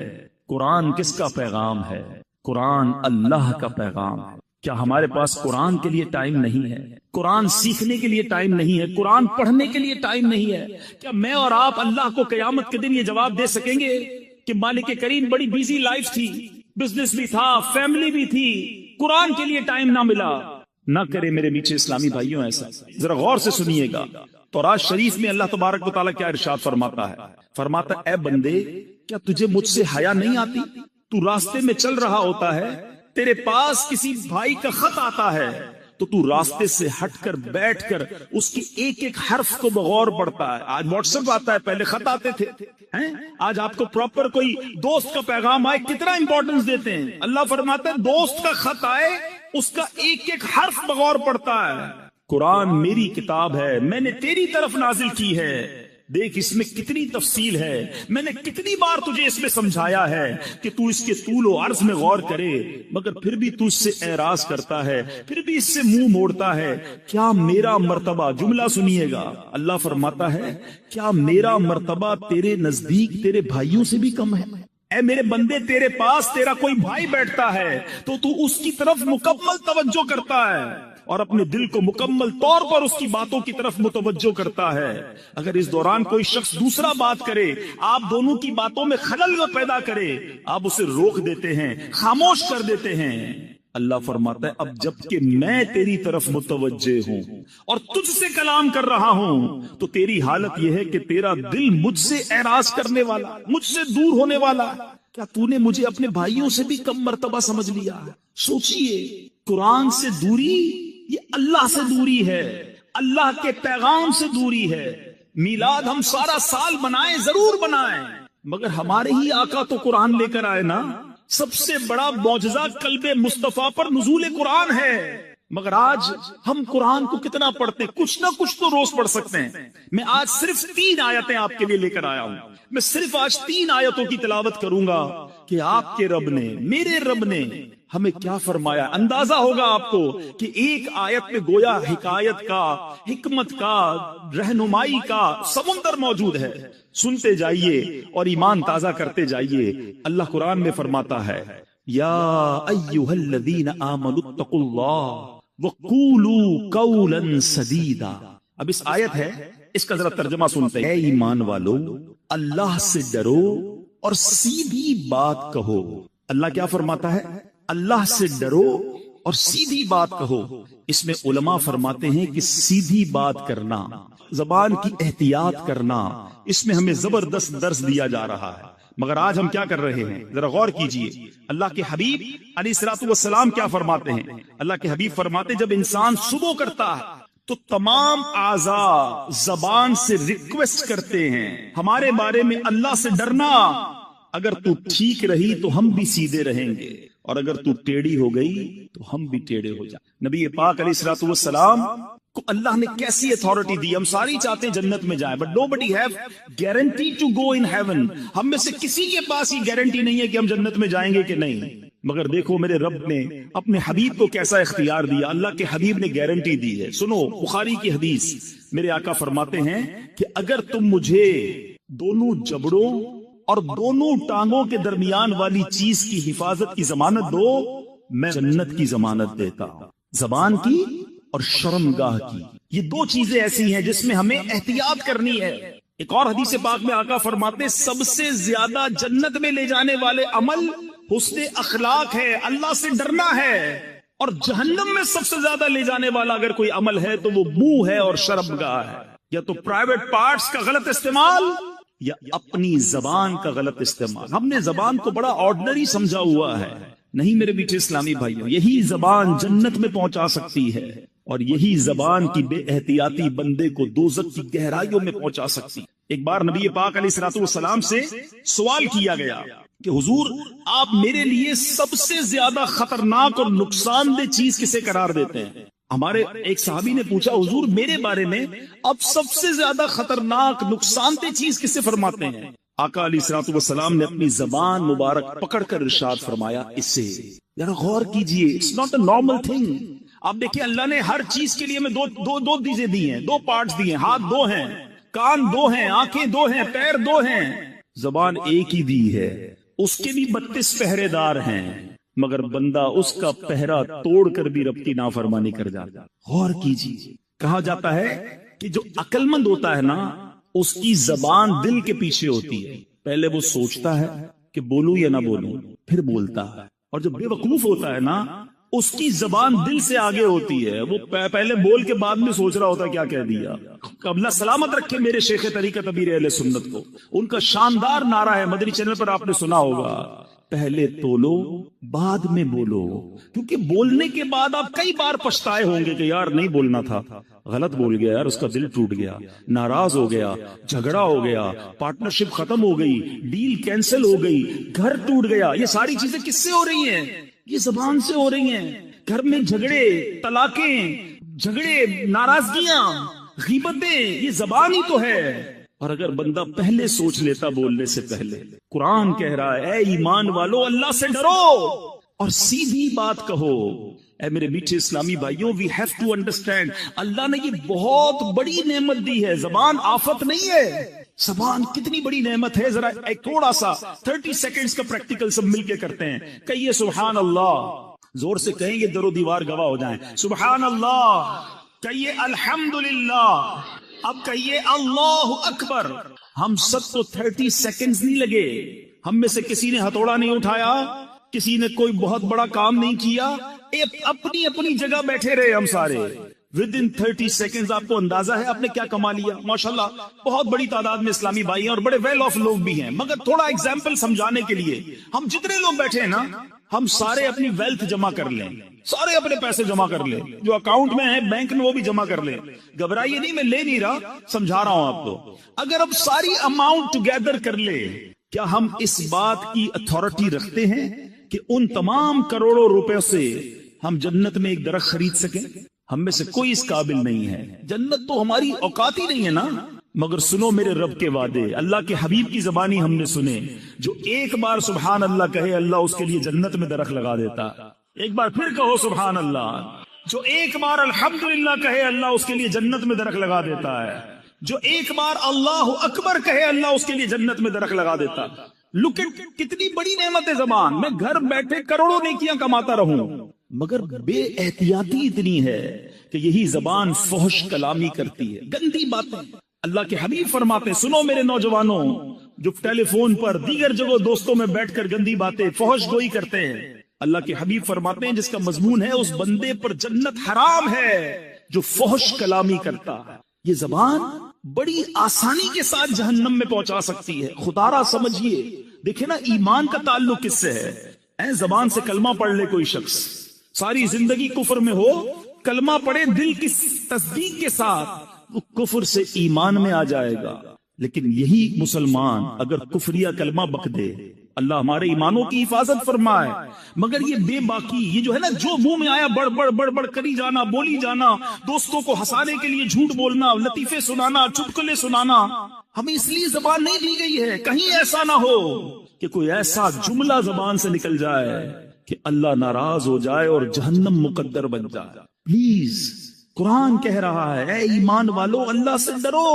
قرآن کس کا پیغام ہے؟ قرآن اللہ کا پیغام ہے۔ کیا ہمارے پاس قرآن کے لیے ٹائم نہیں ہے؟ قرآن سیکھنے کے لیے ٹائم نہیں ہے؟ قرآن پڑھنے کے لیے ٹائم نہیں ہے؟ کیا میں اور آپ اللہ کو قیامت کے دن یہ جواب دے سکیں گے کہ مالک کریم بڑی بیزی لائف تھی، بزنس بھی تھا، فیملی بھی تھی، قرآن کے لیے ٹائم نہ ملا؟ نہ کرے میرے میٹھے اسلامی بھائیوں ایسا۔ ذرا غور سے سنیے گا، تورات شریف میں اللہ تبارک و تعالیٰ کیا ارشاد فرماتا ہے؟ فرماتا اے بندے کیا تجھے مجھ سے حیا نہیں آتی؟ تو راستے میں چل رہا ہوتا ہے، تیرے پاس کسی بھائی کا خط آتا ہے تو تو راستے سے ہٹ کر بیٹھ کر اس کی ایک ایک حرف کو بغور پڑھتا ہے۔ آج واٹس ایپ آتا ہے، پہلے خط آتے تھے۔ آج آپ کو پراپر کوئی دوست کا پیغام آئے کتنا امپورٹنس دیتے ہیں۔ اللہ فرماتا ہے دوست کا خط آئے اس کا ایک ایک حرف بغور پڑھتا ہے۔ قرآن میری کتاب ہے، میں نے تیری طرف نازل کی ہے، دیکھ اس میں کتنی تفصیل ہے، میں نے کتنی بار تجھے اس میں سمجھایا ہے کہ تو اس کے طول و عرض میں غور کرے، مگر پھر بھی تو اس سے اعراض کرتا ہے، پھر بھی اس سے منہ موڑتا ہے۔ کیا میرا مرتبہ، جملہ سنیے گا، اللہ فرماتا ہے کیا میرا مرتبہ تیرے نزدیک تیرے بھائیوں سے بھی کم ہے؟ اے میرے بندے تیرے پاس تیرا کوئی بھائی بیٹھتا ہے تو اس کی طرف مکمل توجہ کرتا ہے اور اپنے دل کو مکمل طور پر اس کی باتوں کی طرف متوجہ کرتا ہے۔ اگر اس دوران کوئی شخص دوسرا بات کرے، آپ دونوں کی باتوں میں خلل پیدا کرے، آپ اسے روک دیتے ہیں، خاموش کر دیتے ہیں۔ اللہ فرماتا ہے اب جب کہ میں تیری طرف متوجہ ہوں اور تجھ سے کلام کر رہا ہوں تو تیری حالت یہ ہے کہ تیرا دل مجھ سے اعراض کرنے والا، مجھ سے دور ہونے والا۔ کیا تو نے مجھے اپنے بھائیوں سے بھی کم مرتبہ سمجھ لیا؟ سوچئے، قرآن سے دوری یہ اللہ سے دوری ہے، اللہ کے پیغام سے دوری ہے۔ میلاد ہم سارا سال منائیں، ضرور منائیں، مگر ہمارے ہی آقا تو قرآن لے کر آئے نا۔ سب سے بڑا معجزہ قلب مصطفیٰ پر نزول قرآن ہے، مگر آج ہم قرآن کو کتنا پڑھتے ہیں؟ کچھ نہ کچھ تو روز پڑھ سکتے ہیں۔ میں آج صرف 3 آیتیں آپ کے لیے لے کر آیا ہوں، میں صرف آج 3 آیتوں کی تلاوت کروں گا کہ آپ کے رب نے، میرے رب نے ہمیں کیا فرمایا۔ اندازہ ہوگا آپ کو کہ ایک آیت میں گویا حکایت کا، حکمت کا، رہنمائی کا سمندر موجود ہے۔ سنتے جائیے اور ایمان تازہ کرتے جائیے۔ اللہ قرآن میں فرماتا ہے یا ایھا الذین آمنوا اتقوا اللہ وقولوا قولا سدیدا۔ اب اس آیت ہے، اس کا ذرا ترجمہ سنتے ہیں۔ اے ایمان والو، اللہ سے ڈرو اور سیدھی بات کہو۔ اللہ کیا فرماتا ہے؟ اللہ سے ڈرو اور سیدھی بات کہو۔ اس میں علماء فرماتے ہیں کہ سیدھی بات کرنا، زبان کی احتیاط کرنا، اس میں ہمیں زبردست درس دیا جا رہا ہے۔ مگر آج ہم کیا کر رہے ہیں؟ ذرا غور کیجئے، اللہ کے حبیب علیہ الصلوۃ والسلام کیا فرماتے ہیں؟ اللہ کے حبیب فرماتے جب انسان صبح کرتا ہے تو تمام اعضاء زبان سے ریکویسٹ کرتے ہیں ہمارے بارے میں اللہ سے ڈرنا، اگر تو ٹھیک رہی تو ہم بھی سیدھے رہیں گے، اور اگر تو ٹیڑھی ہو گئی تو ہم بھی ٹیڑھے ہو جائیں۔ نبی پاک علیہ الصلوۃ والسلام کو اللہ نے کیسی اتھارٹی دی. ہم ساری چاہتے ہیں جنت میں جائیں, but nobody have guarantee to go in heaven. ہم میں سے کسی کے پاس یہ گارنٹی نہیں ہے کہ ہم جنت میں جائیں گے کہ نہیں. مگر دیکھو میرے رب نے اپنے حبیب کو کیسا اختیار دیا. اللہ کے حبیب نے گارنٹی دی ہے. سنو بخاری کی حدیث, میرے آقا فرماتے ہیں کہ اگر تم مجھے دونوں جبڑوں اور دونوں ٹانگوں کے درمیان والی چیز کی حفاظت کی ضمانت دو, میں جنت کی ضمانت دیتا ہوں. زبان کی اور شرمگاہ کی, یہ دو چیزیں ایسی ہیں جس میں ہمیں احتیاط کرنی ہے. ایک اور حدیث پاک میں آقا فرماتے ہیں سب سے زیادہ جنت میں لے جانے والے عمل حسن اخلاق ہے, اللہ سے ڈرنا ہے. اور جہنم میں سب سے زیادہ لے جانے والا اگر کوئی عمل ہے تو وہ منہ ہے اور شرمگاہ ہے. یا تو پرائیویٹ پارٹس کا غلط استعمال یا اپنی زبان کا غلط استعمال. ہم نے زبان کو بڑا آرڈنری سمجھا ہوا ہے. نہیں میرے میٹھے اسلامی بھائیوں, یہی زبان جنت میں پہنچا سکتی ہے, اور یہی زبان کی بے احتیاطی بندے کو دوزخ کی گہرائیوں میں پہنچا سکتی. ایک بار نبی پاک علیہ الصلوۃ والسلام سے سوال کیا گیا کہ حضور آپ میرے لیے سب سے زیادہ خطرناک اور نقصان دہ چیز کسے قرار دیتے ہیں؟ ہمارے ایک صحابی نے پوچھا حضور میرے بارے میں اب سب سے زیادہ خطرناک نقصان دہ چیز کسے فرماتے ہیں؟ آقا علیہ الصلوۃ والسلام نے اپنی زبان مبارک پکڑ کر ارشاد فرمایا اسے. یار غور کیجئے, it's not a normal thing. آپ دیکھیں اللہ نے ہر چیز کے لیے ہمیں دو چیزیں دی ہیں, دو پارٹس دیے ہیں. ہاتھ دو ہیں, کان دو ہیں, آنکھیں دو ہیں, پیر دو ہیں. زبان ایک ہی دی ہے, اس کے بھی 32 پہرے دار ہیں, مگر بندہ اس کا پہرا توڑ کر بھی رب کی نافرمانی کر جاتا. غور کیجیے, کہا جاتا ہے کہ جو عقل مند ہوتا ہے نا اس کی زبان دل کے پیچھے ہوتی ہے. پہلے وہ سوچتا ہے کہ بولوں یا نہ بولوں, پھر بولتا ہے. اور جو بے وقوف ہوتا ہے نا اس کی زبان دل سے آگے ہوتی ہے, وہ پہلے بول کے بعد میں سوچ رہا ہوتا ہے کیا کہہ دیا. اللہ سلامت رکھے میرے شیخ طریقت ابیر اہل سنت کو. ان کا شاندار نعرہ ہے, مدنی چینل پر آپ نے سنا ہوگا, پہلے تولو بعد میں بولو. کیونکہ بولنے کے بعد آپ کئی بار پچھتائے ہوں گے کہ یار نہیں بولنا تھا, غلط بول گیا, یار اس کا دل ٹوٹ گیا, ناراض ہو گیا, جھگڑا ہو گیا, پارٹنرشپ ختم ہو گئی, ڈیل کینسل ہو گئی, گھر ٹوٹ گیا. یہ ساری چیزیں کس سے ہو رہی ہیں؟ یہ زبان سے ہو رہی ہیں. گھر میں جھگڑے, طلاقیں, جھگڑے, ناراضگیاں, غیبتیں, یہ زبان ہی تو ہے. اور اگر بندہ پہلے سوچ لیتا بولنے سے پہلے, قرآن کہہ رہا ہے اے ایمان والو اللہ سے ڈرو اور سیدھی بات کہو. اے میرے میٹھے اسلامی بھائیوں, وی ہیو ٹو انڈرسٹینڈ, اللہ نے یہ بہت بڑی نعمت دی ہے. زبان آفت نہیں ہے, زبان کتنی بڑی نعمت ہے. ذرا ایک تھوڑا سا 30 سیکنڈز کا پریکٹیکل سب مل کے کرتے ہیں. کہیے سبحان اللہ, زور سے کہیں گے در و دیوار گواہ ہو جائیں. سبحان اللہ, کہیے الحمدللہ, اب کہیے اللہ اکبر. ہم سب کو 30 سیکنڈز نہیں لگے. ہم میں سے کسی نے ہتھوڑا نہیں اٹھایا, کسی نے کوئی بہت بڑا کام نہیں کیا, اپنی اپنی جگہ بیٹھے رہے ہم سارے. ود ان 30 سیکنڈز آپ کو اندازہ ہے آپ نے کیا کما لیا. ماشاءاللہ بہت بڑی تعداد میں اسلامی بھائی ہیں اور بڑے ویل آف لوگ بھی ہیں. مگر تھوڑا ایگزامپل سمجھانے کے لیے, ہم جتنے لوگ بیٹھے ہیں نا, ہم سارے اپنی ویلتھ جمع کر لیں, سارے اپنے پیسے جمع کر لیں, جو اکاؤنٹ میں ہیں بینک میں وہ بھی جمع کر لیں. گھبرائیے نہیں, میں لے نہیں رہا, سمجھا رہا ہوں آپ کو. اگر اب ساری اماؤنٹ ٹوگیدر کر لے, کیا ہم اس بات کی اتھارٹی رکھتے ہیں کہ ان تمام کروڑوں روپے سے ہم جنت میں ایک درخت خرید سکیں؟ ہم میں سے کوئی اس قابل نہیں ہے. جنت تو ہماری اوقات ہی نہیں ہے نا. مگر سنو میرے رب کے وعدے, اللہ کے حبیب کی زبانی ہم نے سنے. جو ایک بار سبحان اللہ کہے اللہ اس کے لیے جنت میں درخت لگا دیتا. ایک بار پھر کہو سبحان اللہ. جو ایک بار الحمدللہ کہے اللہ اس کے لیے جنت میں درخت لگا دیتا ہے. جو ایک بار اللہ اکبر کہے اللہ اس کے لیے جنت میں درخت لگا دیتا. لک ایٹ, کتنی بڑی نعمت ہے زبان. میں گھر بیٹھے کروڑوں نیکیاں کماتا رہوں, مگر بے احتیاطی اتنی ہے کہ یہی زبان فحش کلامی کرتی ہے, گندی باتیں. اللہ کے حبیب فرماتے ہیں, سنو میرے نوجوانوں جو ٹیلی فون پر دیگر جگہ دوستوں میں بیٹھ کر گندی باتیں فحش گوئی کرتے ہیں, اللہ کے حبیب فرماتے ہیں جس کا مضمون ہے اس بندے پر جنت حرام ہے جو فحش کلامی کرتا ہے. یہ زبان بڑی آسانی کے ساتھ جہنم میں پہنچا سکتی ہے. خدا را سمجھیے, دیکھیں نا ایمان کا تعلق کس سے ہے. اے زبان سے کلمہ پڑھ لے کوئی شخص, ساری زندگی کفر میں ہو, کلمہ پڑھے دل کی تصدیق کے ساتھ, وہ کفر سے ایمان میں آ جائے گا. لیکن یہی مسلمان اگر کفریہ کلمہ بک دے, اللہ ہمارے ایمانوں کی حفاظت فرمائے. مگر یہ بے باکی، یہ جو ہے نا، جو منہ میں آیا بڑھ بڑھ بڑھ بڑھ کری جانا، بولی جانا، دوستوں کو ہنسانے کے لیے جھوٹ بولنا، لطیفے سنانا، چٹکلے سنانا، ہمیں اس لیے زبان نہیں دی گئی ہے کہیں ایسا نہ ہو کہ کوئی ایسا جملہ زبان سے نکل جائے کہ اللہ ناراض ہو جائے اور جہنم مقدر بن جائے. پلیز، قرآن کہہ رہا ہے اے ایمان والو اللہ سے ڈرو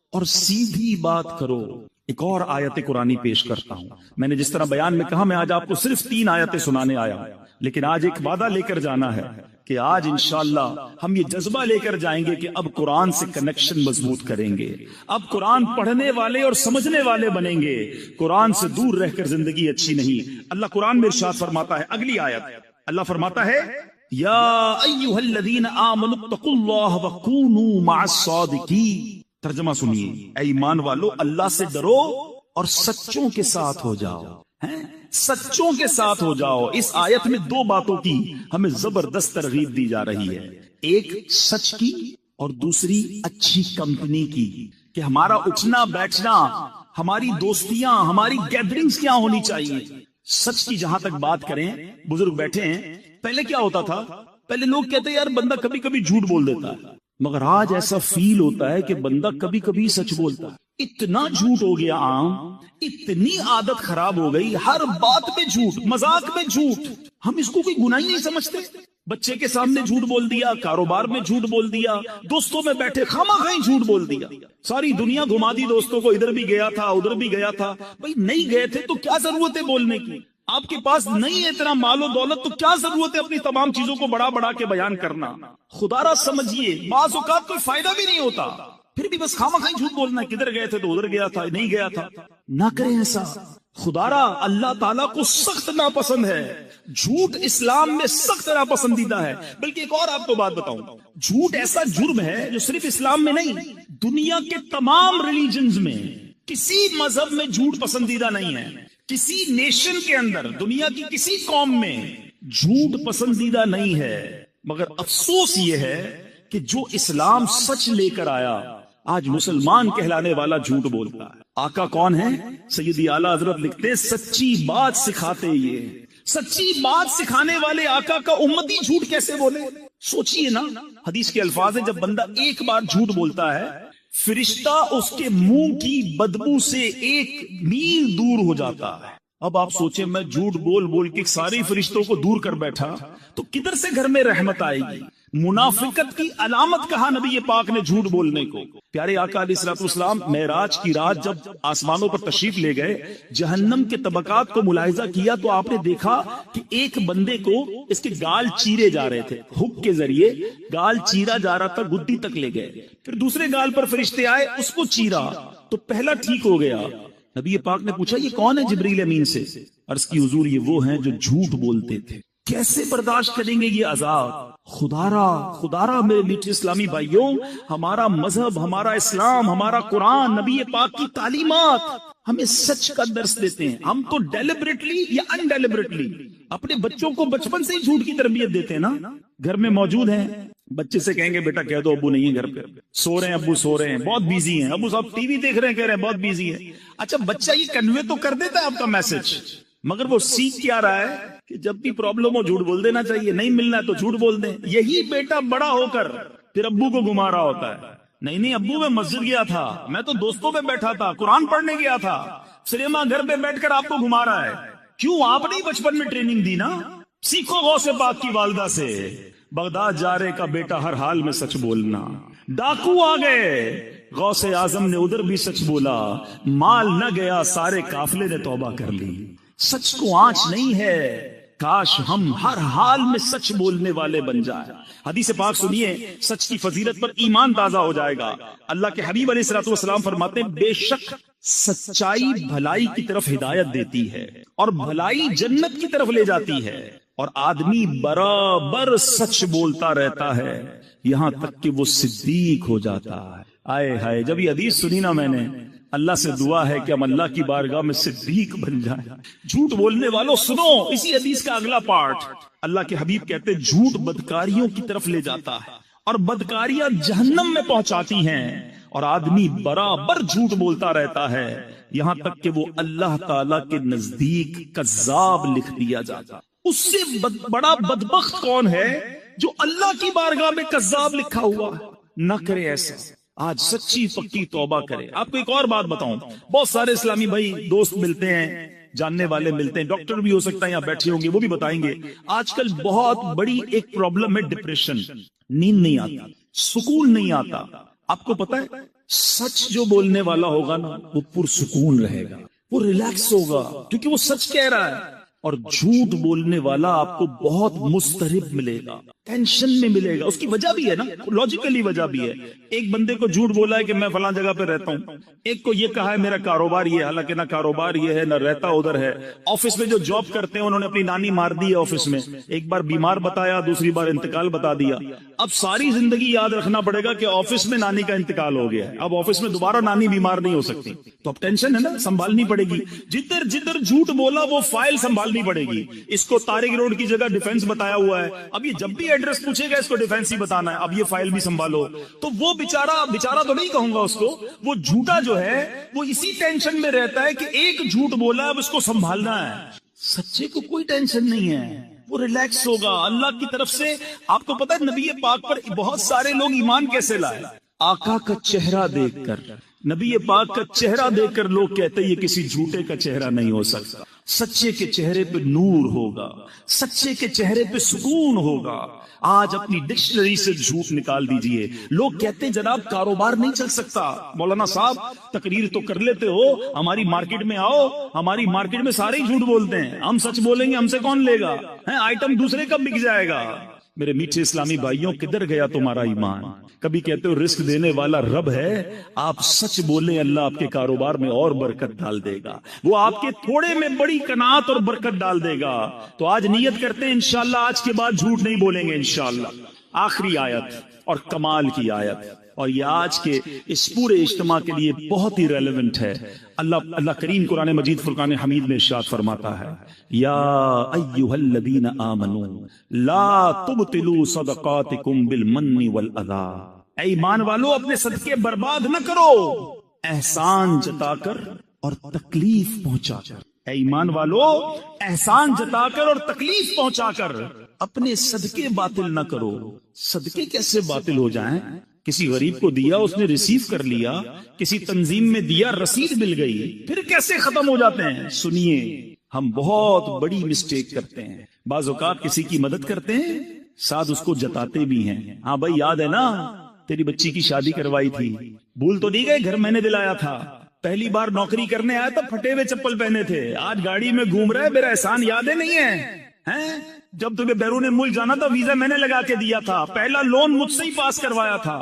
اور سیدھی بات کرو. ایک اور آیت قرآنی پیش کرتا ہوں. میں نے جس طرح بیان میں کہا، میں آج آپ کو صرف 3 آیتیں سنانے آیا ہوں، لیکن آج ایک وعدہ لے کر جانا ہے کہ آج انشاءاللہ ہم یہ جذبہ لے کر جائیں گے کہ اب قرآن سے کنیکشن مضبوط کریں گے، اب قرآن پڑھنے والے اور سمجھنے والے بنیں گے. قرآن سے دور رہ کر زندگی اچھی نہیں. اللہ قرآن میں ارشاد فرماتا ہے، اگلی آیت اللہ فرماتا ہے، یا ایھا الذین آمنوا اتقوا اللہ وکونوا مع الصادقین. ترجمہ سنیے، اے ایمان والو اللہ سے ڈرو اور سچوں کے ساتھ ہو جاؤ. سچوں کے ساتھ ہو جاؤ. اس آیت میں 2 باتوں کی ہمیں زبردست ترغیب دی جا رہی ہے، ایک سچ کی اور دوسری اچھی کمپنی کی، کہ ہمارا اٹھنا بیٹھنا، ہماری دوستیاں، ہماری گیدرنگز کیا ہونی چاہیے. سچ کی جہاں تک بات کریں، بزرگ بیٹھے ہیں، پہلے کیا ہوتا تھا؟ پہلے لوگ کہتے ہیں یار بندہ کبھی کبھی جھوٹ بول دیتا ہے، مگر آج ایسا فیل ہوتا ہے کہ بندہ کبھی کبھی سچ بولتا ہے. اتنا جھوٹ ہو گیا عام، اتنی عادت خراب ہو گئی، ہر بات پہ جھوٹ، مذاق میں جھوٹ. ہم اس کو کوئی گناہ ہی نہیں سمجھتے. بچے کے سامنے جھوٹ بول دیا، کاروبار میں جھوٹ بول دیا، دوستوں میں بیٹھے خواہ جھوٹ بول دیا، ساری دنیا گھما دی دوستوں کو، ادھر بھی گیا تھا ادھر بھی گیا تھا. بھائی نہیں گئے تھے تو کیا ضرورت ہے بولنے کی؟ آپ کے پاس نہیں ہے اتنا مال و دولت تو کیا ضرورت ہے اپنی تمام چیزوں کو بڑا بڑا کے بیان کرنا؟ خدا را سمجھیے، بعض اوقات کوئی فائدہ بھی نہیں ہوتا، پھر بھی بس خواہ جھوٹ بولنا، کدھر گئے تھے تو ادھر گیا تھا، نہیں گیا تھا. نہ کریں ایسا. خدا را اللہ تعالیٰ کو سخت ناپسند ہے. جھوٹ اسلام میں سخت ناپسندیدہ ہے. بلکہ ایک اور آپ کو بات بتاؤں، جھوٹ ایسا جرم ہے جو صرف اسلام میں نہیں، دنیا کے تمام ریلیجنز میں، کسی مذہب میں جھوٹ پسندیدہ نہیں ہے. کسی نیشن کے اندر، دنیا کی کسی قوم میں جھوٹ پسندیدہ نہیں ہے. مگر افسوس یہ ہے کہ جو اسلام سچ لے کر آیا، آج مسلمان کہلانے والا جھوٹ بولتا ہے. آقا کون ہے؟ سیدی اعلیٰ حضرت لکھتے، سچی بات سکھاتے. یہ سچی بات سکھانے والے آقا کا امتی جھوٹ کیسے بولے؟ سوچئے نا، حدیث کے الفاظ ہیں، جب بندہ ایک بار جھوٹ بولتا ہے، فرشتہ اس کے منہ کی بدبو سے 1 میل دور ہو جاتا ہے. اب آپ سوچیں، میں جھوٹ بول بول کے ساری فرشتوں کو دور کر بیٹھا تو کدھر سے گھر میں رحمت آئے گی؟ منافقت کی علامت کہا نبی پاک نے جھوٹ بولنے کو. پیارے آقا علیہ الصلوۃ والسلام معراج کی رات جب آسمانوں پر تشریف لے گئے، جہنم کے طبقات کو ملاحظہ کیا تو آپ نے دیکھا کہ ایک بندے کو اس کے گال چیرے جا رہے تھے، ہک کے ذریعے گال چیرا جا رہا تھا، گدی تک لے گئے. پھر دوسرے گال پر فرشتے آئے، اس کو چیرا تو پہلا ٹھیک ہو گیا. نبی پاک نے پوچھا یہ کون ہے؟ جبریل امین سے. عرض کی حضور یہ وہ ہیں جو جھوٹ بولتے تھے. کیسے برداشت کریں گے یہ عذاب؟ خدا را میرے میٹھے اسلامی بھائیوں، ہمارا مذہب، ہمارا اسلام، ہمارا قرآن، نبی پاک کی تعلیمات ہمیں سچ کا درس دیتے ہیں. ہم تو ڈیلیبریٹلی یا انڈیلیبریٹلی اپنے بچوں کو بچپن سے ہی جھوٹ کی تربیت دیتے ہیں نا. گھر میں موجود ہیں، بچے سے کہیں گے بیٹا کہہ دو ابو نہیں ہے گھر پہ، سو رہے ہیں ابو، سو رہے ہیں، بہت بیزی ہیں ابو صاحب، ٹی وی دیکھ رہے ہیں، کہہ رہے ہیں بہت بیزی ہے. اچھا بچہ یہ کنوے تو کر دیتا ہے آپ کا میسج، مگر وہ سیکھ کیا رہا ہے کہ جب بھی پرابلم ہو جھوٹ بول دینا چاہیے، نہیں ملنا ہے تو جھوٹ بول دیں. یہی بیٹا بڑا ہو کر پھر ابو کو گھما رہا ہوتا ہے، نہیں ابو میں مسجد گیا تھا، میں تو دوستوں پہ بیٹھا تھا، قرآن پڑھنے گیا تھا، سنیما گھر پہ بیٹھ کر آپ کو گھما رہا ہے. کیوں؟ آپ نے بچپن میں ٹریننگ دی نا. سیکھو غوث پاک کی والدہ سے، بغداد جا رہے کا بیٹا ہر حال میں سچ بولنا. ڈاکو آ گئے، غوث اعظم نے ادھر بھی سچ بولا، مال نہ گیا، سارے قافلے نے توبہ کر لی. سچ کو آنچ نہیں ہے، کاش ہم ہر حال میں سچ بولنے والے بن جائیں. حدیث پاک سنیے، سچ کی فضیلت پر ایمان تازہ ہو جائے گا. اللہ کے حبیب علیہ الصلوۃ والسلام فرماتے ہیں، بے شک سچائی بھلائی کی طرف ہدایت دیتی ہے اور بھلائی جنت کی طرف لے جاتی ہے، اور آدمی برابر سچ بولتا رہتا ہے یہاں تک کہ وہ صدیق ہو جاتا ہے. آئے ہائے، جب یہ حدیث سنی نا میں نے، اللہ سے دعا ہے کہ ہم اللہ کی بارگاہ میں صدیق بن جائیں. جھوٹ بولنے والوں سنو اسی حدیث کا اگلا پارٹ. اللہ کے حبیب کہتے جھوٹ بدکاریوں کی طرف لے جاتا ہے اور بدکاریاں جہنم میں پہنچاتی ہیں، اور آدمی برابر جھوٹ بولتا رہتا ہے، یہاں تک کہ وہ اللہ تعالی کے نزدیک کذاب لکھ دیا جاتا۔ اس سے بڑا بدبخت کون ہے جو اللہ کی بارگاہ میں کذاب لکھا ہوا ہے؟ نہ کرے ایسا، آج سچی پکی توبہ کرے۔ آپ کو ایک اور بات بتاؤں، بہت سارے اسلامی بھائی دوست ملتے ہیں، جاننے والے ملتے ہیں، ڈاکٹر بھی ہو سکتا ہے یہاں بیٹھے ہوں گے، وہ بھی بتائیں گے آج کل بہت بڑی ایک پرابلم ہے ڈپریشن، نیند نہیں آتی، سکون نہیں آتا۔ آپ کو پتا ہے سچ جو بولنے والا ہوگا نا وہ پرسکون رہے گا، وہ ریلیکس ہوگا کیونکہ وہ سچ کہہ رہا ہے، اور جھوٹ بولنے والا آپ کو بہت مضطرب ملے گا، ٹینشن میں ملے گا۔ اس کی وجہ بھی ہے نا، لاجیکلی وجہ بھی ہے۔ ایک بندے کو جھوٹ بولا ہے کہ میں فلاں جگہ پہ رہتا ہوں، ایک کو یہ کہا ہے میرا کاروبار یہ ہے، حالانکہ نہ کاروبار یہ ہے نہ رہتا ادھر ہے۔ آفس میں جو جاب کرتے ہیں انہوں نے اپنی نانی مار دی ہے آفس میں، ایک بار بیمار بتایا، دوسری بار انتقال بتا دیا۔ اب ساری زندگی یاد رکھنا پڑے گا کہ آفس میں نانی کا انتقال ہو گیا ہے، اب آفس میں دوبارہ نانی بیمار نہیں ہو سکتی، تو اب ٹینشن ہے نا، سنبھالنی پڑے گی۔ جدھر جدھر جھوٹ بولا وہ فائل سنبھالنی پڑے گی۔ اس کو طارق روڈ کی جگہ ڈیفنس بتایا ہوا ہے، اب یہ جب بھی ایڈریس پوچھے گا اس کو ڈیفنس ہی بتانا ہے، اب یہ فائل بھی سنبھالو۔ تو وہ بیچارہ تو نہیں کہوں گا اس کو، وہ جھوٹا جو ہے وہ اسی ٹینشن میں رہتا ہے کہ ایک جھوٹ بولا اب اس کو سنبھالنا ہے۔ سچے کو کوئی ٹینشن نہیں ہے، وہ ریلیکس ہوگا اللہ کی طرف سے۔ آپ کو پتا ہے نبی پاک پر بہت سارے لوگ ایمان کیسے لائے؟ آقا کا چہرہ دیکھ کر، نبی پاک کا چہرہ دیکھ کر لوگ کہتے یہ کسی جھوٹے کا چہرہ نہیں ہو سکتا، سچے کے چہرے پہ نور ہوگا، سچے کے چہرے پہ سکون ہوگا۔ آج اپنی ڈکشنری سے جھوٹ نکال دیجئے۔ لوگ کہتے ہیں جناب کاروبار نہیں چل سکتا، مولانا صاحب تقریر تو کر لیتے ہو، ہماری مارکیٹ میں آؤ، ہماری مارکیٹ میں سارے ہی جھوٹ بولتے ہیں، ہم سچ بولیں گے ہم سے کون لے گا، آئٹم دوسرے کا بک جائے گا۔ میرے میٹھے اسلامی بھائیوں کدھر گیا تمہارا ایمان؟ کبھی کہتے ہو رزق دینے والا رب ہے، آپ سچ بولیں اللہ آپ کے کاروبار میں اور برکت ڈال دے گا، وہ آپ کے تھوڑے میں بڑی قناعت اور برکت ڈال دے گا۔ تو آج نیت کرتے ہیں انشاءاللہ آج کے بعد جھوٹ نہیں بولیں گے انشاءاللہ۔ آخری آیت اور کمال کی آیت، اور یہ آج کے اس پورے اجتماع کے لیے بہت ہی ریلیونٹ ہے۔ اللہ کریم قرآن مجید فرقان حمید میں ارشاد فرماتا ہے، یا ایھا الذین آمنوا لا تبطلوا صدقاتکم بالمن والاذی، اے ایمان والو اپنے صدقے برباد نہ کرو احسان جتا کر اور تکلیف پہنچا کر۔ اے ایمان والو احسان جتا کر اور تکلیف پہنچا کر اپنے صدقے باطل نہ کرو۔ صدقے کیسے باطل ہو جائیں؟ کسی غریب کو دیا اس نے ریسیو کر لیا، کسی تنظیم میں دیا رسید مل گئی، پھر کیسے ختم ہو جاتے ہیں؟ سنیے، ہم بہت بڑی مسٹیک کرتے ہیں۔ بعض اوقات کسی کی مدد کرتے ہیں، ساتھ اس کو جتاتے بھی ہیں، ہاں بھائی یاد ہے نا تیری بچی کی شادی کروائی تھی، بھول تو نہیں گئے گھر میں نے دلایا تھا، پہلی بار نوکری کرنے آیا تھا پھٹے ہوئے چپل پہنے تھے، آج گاڑی میں گھوم رہے، میرا احسان یاد نہیں ہے؟ جب تمہیں بیرون ملک جانا تھا ویزا میں نے لگا کے دیا تھا، پہلا لون مجھ سے ہی پاس کروایا تھا۔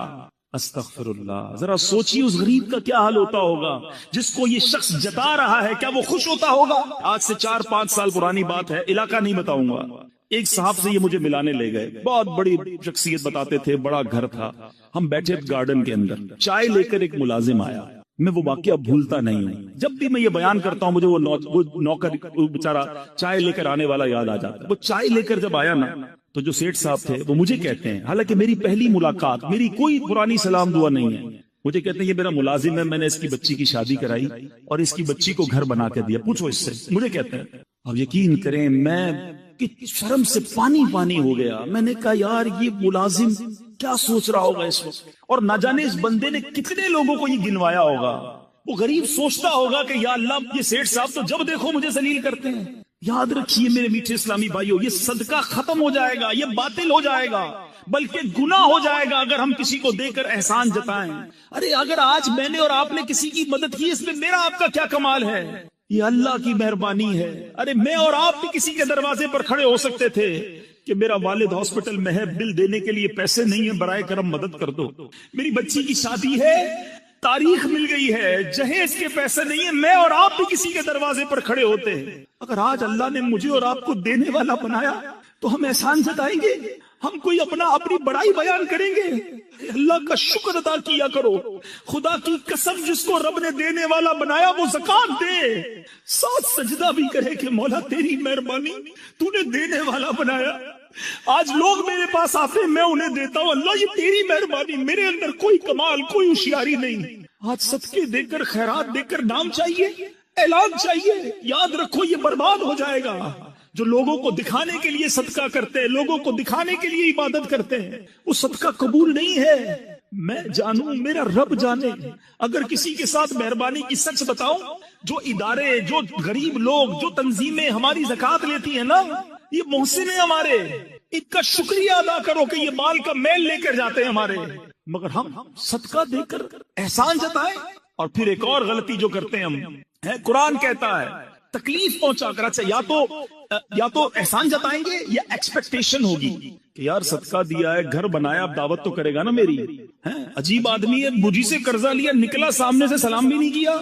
استغفر اللہ، ذرا سوچیے اس غریب کا کیا حال ہوتا ہوگا جس کو یہ شخص جتا رہا ہے، کیا وہ خوش ہوتا ہوگا؟ آج سے 4-5 سال پرانی بات ہے، علاقہ نہیں بتاؤں گا، ایک صاحب سے یہ مجھے ملانے لے گئے، بہت بڑی شخصیت بتاتے تھے، بڑا گھر تھا، ہم بیٹھے گارڈن کے اندر، چائے لے کر ایک ملازم آیا، میں وہ واقعہ بھولتا نہیں ہوں، جب بھی میں یہ بیان کرتا ہوں مجھے وہ نوکر بیچارہ چائے لے کر آنے والا یاد آ جاتا ہے۔ وہ چائے لے کر جب آیا نا تو جو سیٹھ صاحب تھے وہ مجھے کہتے ہیں، حالانکہ میری پہلی ملاقات، میری کوئی پرانی سلام دعا نہیں ہے، مجھے کہتے ہیں یہ میرا ملازم ہے، میں نے اس کی بچی کی شادی کرائی اور اس کی بچی کو گھر بنا کے دیا، پوچھو اس سے، مجھے کہتے ہیں۔ اور یقین کریں میں شرم سے پانی پانی ہو گیا، میں نے کہا یار یہ ملازم کیا سوچ رہا ہوگا اس وقت، اور نہ جانے اس بندے نے کتنے لوگوں کو یہ گنوایا ہوگا۔ وہ غریب سوچتا ہوگا کہ یا اللہ یہ سیٹھ صاحب تو جب دیکھو مجھے ذلیل کرتے ہیں۔ یاد رکھیے میرے میٹھے اسلامی بھائیوں، یہ صدقہ ختم ہو جائے گا، یہ باطل ہو جائے گا، بلکہ گناہ ہو جائے گا اگر ہم کسی کو دے کر احسان جتائیں۔ ارے اگر آج میں نے اور آپ نے کسی کی مدد کی، اس میں میرا آپ کا کیا کمال ہے؟ یہ اللہ کی مہربانی ہے۔ ارے میں اور آپ بھی کسی کے دروازے پر کھڑے ہو سکتے تھے کہ میرا والد ہاسپٹل میں ہے، بل دینے کے لیے پیسے نہیں ہیں، برائے کرم مدد کر دو، میری بچی کی شادی ہے، تاریخ مل گئی ہے، جہیز کے پیسے نہیں ہیں، میں اور آپ بھی کسی کے دروازے پر کھڑے ہوتے ہیں۔ اگر آج اللہ نے مجھے اور آپ کو دینے والا بنایا تو ہم احسان جتائیں گے، ہم کوئی اپنی بڑائی بیان کریں گے؟ اللہ کا شکر ادا کیا کرو، خدا کی قسم جس کو رب نے دینے والا بنایا وہ زکات دے، ساتھ سجدہ بھی کرے کہ مولا تیری مہربانی، تو نے دینے والا بنایا، آج لوگ میرے پاس آتے ہیں، میں انہیں دیتا ہوں، اللہ یہ تیری مہربانی، میرے اندر کوئی کمال کوئی ہوشیاری نہیں۔ آج صدقے دے کر خیرات دے کر نام چاہیے، اعلان چاہیے، یاد رکھو یہ برباد ہو جائے گا۔ جو لوگوں کو دکھانے کے لیے صدقہ کرتے ہیں، لوگوں کو دکھانے کے لیے عبادت کرتے ہیں، وہ صدقہ قبول نہیں ہے۔ میں جانوں، میرا رب جانے، اگر کسی کے ساتھ مہربانی کی سچ بتاؤں، جو ادارے، جو غریب لوگ، جو تنظیمیں ہماری زکوٰۃ لیتی ہیں نا، یہ محسن ہیں ہمارے، ان کا شکریہ ادا کرو کہ یہ مال کا میل لے کر جاتے ہیں ہمارے، مگر ہم صدقہ دے کر احسان جتائیں۔ اور پھر ایک اور غلطی جو کرتے ہیں ہم ہے، قرآن کہتا ہے تکلیف پہنچا کر، اچھا یا تو احسان جتائیں گے یا ایکسپیکٹیشن ہوگی کہ یار صدقہ دیا ہے، گھر بنایا، اب دعوت تو کرے گا نا میری، عجیب آدمی ہے، مجھی سے قرضہ لیا، نکلا سامنے سے سلام بھی نہیں کیا،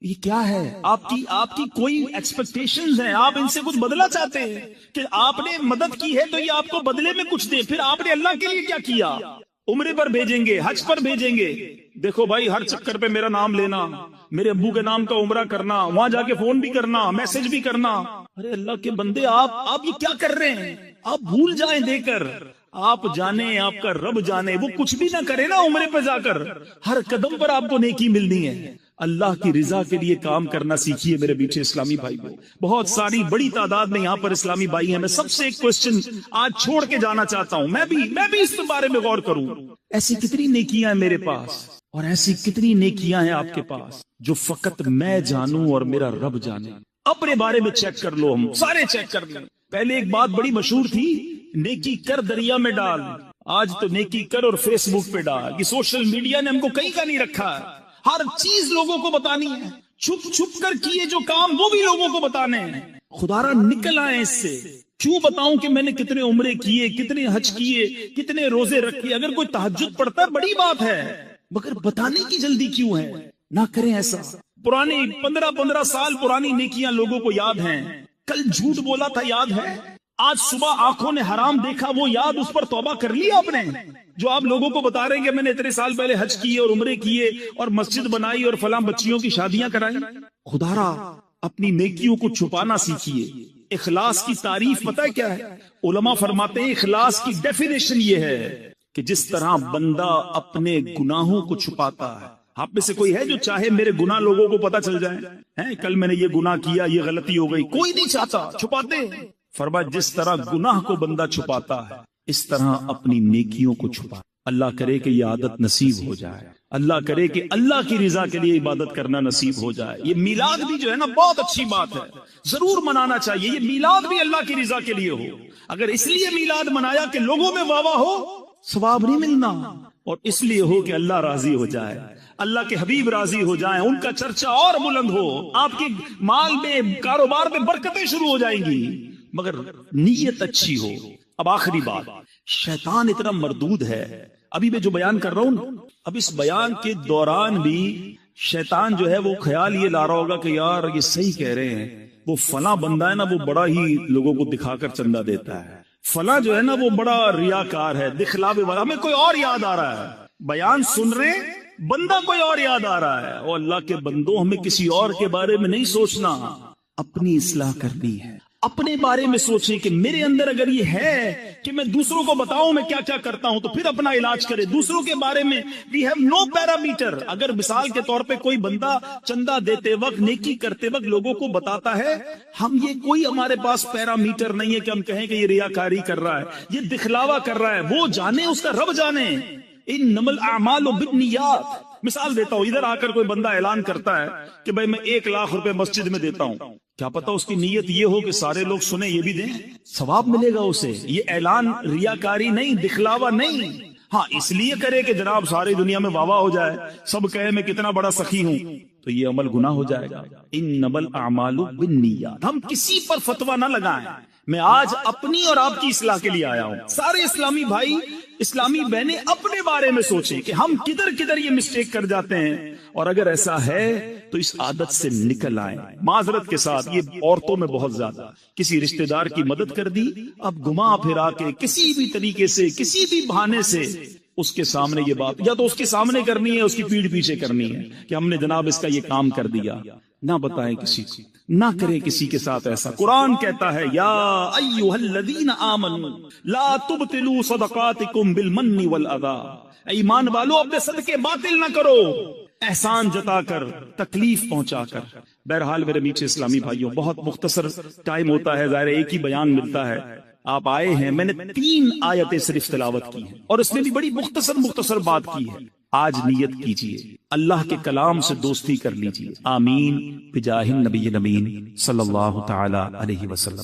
یہ کیا ہے؟ آپ کی کوئی ایکسپیکٹیشنز ہیں، آپ ان سے کچھ بدلہ چاہتے ہیں کہ آپ نے مدد کی ہے تو یہ آپ کو بدلے میں کچھ دے، پھر آپ نے اللہ کے لیے کیا کیا؟ عمرے پر بھیجیں گے، حج پر بھیجیں گے، دیکھو بھائی ہر چکر پہ میرا نام لینا، میرے ابو کے نام کا عمرہ کرنا، وہاں جا کے فون بھی کرنا، میسج بھی کرنا، ارے اللہ کے بندے آپ یہ کیا کر رہے ہیں؟ آپ بھول جائیں دے کر، آپ جانے، آپ کا رب جانے، وہ کچھ بھی نہ کرے نا عمرے پہ جا کر، ہر قدم پر آپ کو نیکی ملنی ہے۔ اللہ کی رضا کے لیے کام کرنا سیکھیے میرے بیٹے اسلامی بھائی کو۔ بہت ساری بڑی تعداد میں یہاں پر اسلامی بھائی ہیں، میں سب سے ایک کوسچن آج چھوڑ کے جانا چاہتا ہوں، میں بھی اس بارے میں غور کروں۔ ایسی کتنی نیکیاں ہیں میرے پاس اور ایسی کتنی نیکیاں ہیں آپ کے پاس جو فقط میں جانوں اور میرا رب جانے؟ اپنے بارے میں چیک کر لو، ہم سارے چیک کر لیں۔ پہلے ایک بات بڑی مشہور تھی، نیکی کر دریا میں ڈال، آج تو نیکی کر اور فیس بک پہ ڈال۔ یہ سوشل میڈیا نے ہم کو کہیں کا نہیں رکھا ہے، ہر چیز لوگوں کو بتانی ہے، چھپ چھپ کر کیے جو کام وہ بھی لوگوں کو بتانے ہیں۔ خدا را نکل آئے اس سے، کیوں بتاؤں کہ میں نے کتنے عمرے کیے، کتنے حج کیے، کتنے روزے رکھے؟ اگر کوئی تہجد پڑھتا ہے بڑی بات ہے، مگر بتانے کی جلدی کیوں ہے؟ نہ کریں ایسا۔ پرانی 15 سال پرانی نیکیاں لوگوں کو یاد ہیں، کل جھوٹ بولا تھا یاد ہے، آج صبح آنکھوں نے حرام دیکھا وہ یاد، اس پر توبہ کر لی آپ نے؟ جو آپ لوگوں کو بتا رہے ہیں کہ میں نے اتنے سال پہلے حج کیے اور عمرے کیے اور مسجد بنائی اور فلاں بچیوں کی شادیاں کرائی، خدا را اپنی نیکیوں کو چھپانا سیکھیے۔ اخلاص کی تعریف پتہ ہے کیا ہے؟ علماء فرماتے ہیں اخلاص کی ڈیفینیشن یہ ہے کہ جس طرح بندہ اپنے گناہوں کو چھپاتا ہے۔ آپ میں سے کوئی ہے جو چاہے میرے گناہ لوگوں کو پتہ چل جائے؟ کل میں نے یہ گناہ کیا، یہ غلطی ہو گئی، کوئی نہیں چاہتا، چھپاتے ہیں۔ فرمایا جس طرح گناہ کو بندہ چھپاتا ہے اس طرح اپنی نیکیوں کو چھپا۔ اللہ کرے کہ یہ عادت نصیب ہو جائے، اللہ کرے کہ اللہ کی رضا کے لیے عبادت کرنا نصیب ہو جائے۔ یہ میلاد بھی جو ہے نا بہت اچھی بات ہے، ضرور منانا چاہیے۔ یہ میلاد بھی اللہ کی رضا کے لیے ہو، اگر اس لیے میلاد منایا کہ لوگوں میں واہ واہ ہو، ثواب نہیں ملنا، اور اس لیے ہو کہ اللہ راضی ہو جائے، اللہ کے حبیب راضی ہو جائیں، ان کا چرچا اور بلند ہو، آپ کے مال میں، کاروبار میں برکتیں شروع ہو جائیں گی، مگر نیت اچھی ہو۔ اب آخری بات، شیطان اتنا مردود ہے، ابھی میں جو بیان کر رہا ہوں، اب اس بیان کے دوران بھی شیطان جو ہے وہ خیال یہ لا رہا ہوگا کہ یار یہ صحیح کہہ رہے ہیں، وہ فلاں بندہ ہے نا وہ بڑا ہی لوگوں کو دکھا کر چندہ دیتا ہے، فلاں جو ہے نا وہ بڑا ریاکار ہے، دکھلاوے والا، ہمیں کوئی اور یاد آ رہا ہے، بیان سن رہے بندہ کوئی اور یاد آ رہا ہے۔ اور اللہ کے بندوں، ہمیں کسی اور کے بارے میں نہیں سوچنا، اپنی اصلاح کرنی ہے۔ اپنے بارے میں سوچیں کہ میرے اندر اگر یہ ہے کہ میں دوسروں کو بتاؤں میں کیا کیا کرتا ہوں تو پھر اپنا علاج کرے۔ دوسروں کے بارے میں we have no parameter۔ اگر مثال کے طور پہ کوئی بندہ چندہ دیتے وقت، نیکی کرتے وقت لوگوں کو بتاتا ہے، ہم یہ کوئی ہمارے پاس پیرامیٹر نہیں ہے کہ ہم کہیں کہ یہ ریاکاری کر رہا ہے، یہ دکھلاوا کر رہا ہے، وہ جانے، اس کا رب جانے۔ انما الاعمال بالنیات۔ مثال دیتا ہوں، ادھر آ کر کوئی بندہ اعلان کرتا ہے کہ بھائی میں 1 لاکھ روپے مسجد میں دیتا ہوں، کیا پتا اس کی نیت یہ ہو کہ سارے لوگ سنیں یہ بھی دیں، ثواب ملے گا اسے۔ یہ اعلان ریاکاری نہیں، دکھلاوا نہیں، ہاں اس لیے کرے کہ جناب ساری دنیا میں واہ واہ ہو جائے، سب کہے میں کتنا بڑا سخی ہوں، تو یہ عمل گناہ ہو جائے گا۔ انما الاعمال بالنیات۔ ہم کسی پر فتویٰ نہ لگائیں، میں آج اپنی اور آپ کی اصلاح کے لیے آیا ہوں۔ سارے اسلامی بھائی، اسلامی بہنیں اپنے بارے میں سوچیں کہ ہم کدھر کدھر یہ مسٹیک کر جاتے ہیں، اور اگر ایسا ہے تو اس عادت سے نکل آئیں۔ معذرت کے ساتھ یہ عورتوں میں بہت زیادہ، کسی رشتہ دار کی مدد کر دی، اب گھما پھرا کے کسی بھی طریقے سے، کسی بھی بہانے سے اس کے سامنے یہ بات یا تو اس کے سامنے کرنی ہے، اس کی پیٹھ پیچھے کرنی ہے کہ ہم نے جناب اس کا یہ کام کر دیا، نہ بتائیں کسی کو، نہ کریں کسی کے ساتھ ایسا۔ قرآن کہتا ہے یا ایھا الذین آمنوا لا تبطلوا صدقاتکم بالمن والاذی، ایمان والو اپنے صدقے باطل نہ کرو احسان جتا کر، تکلیف پہنچا کر۔ بہرحال میرے میٹھے اسلامی بھائیوں، بہت مختصر ٹائم ہوتا ہے، ظاہر ایک ہی بیان ملتا ہے، آپ آئے ہیں، میں نے 3 آیتیں صرف تلاوت کی ہیں اور اس میں بھی بڑی مختصر بات کی ہے۔ آج نیت کیجئے، اللہ کے کلام سے دوستی کر لیجئے۔ آمین بجاہ النبی الامین صلی اللہ تعالی علیہ وسلم۔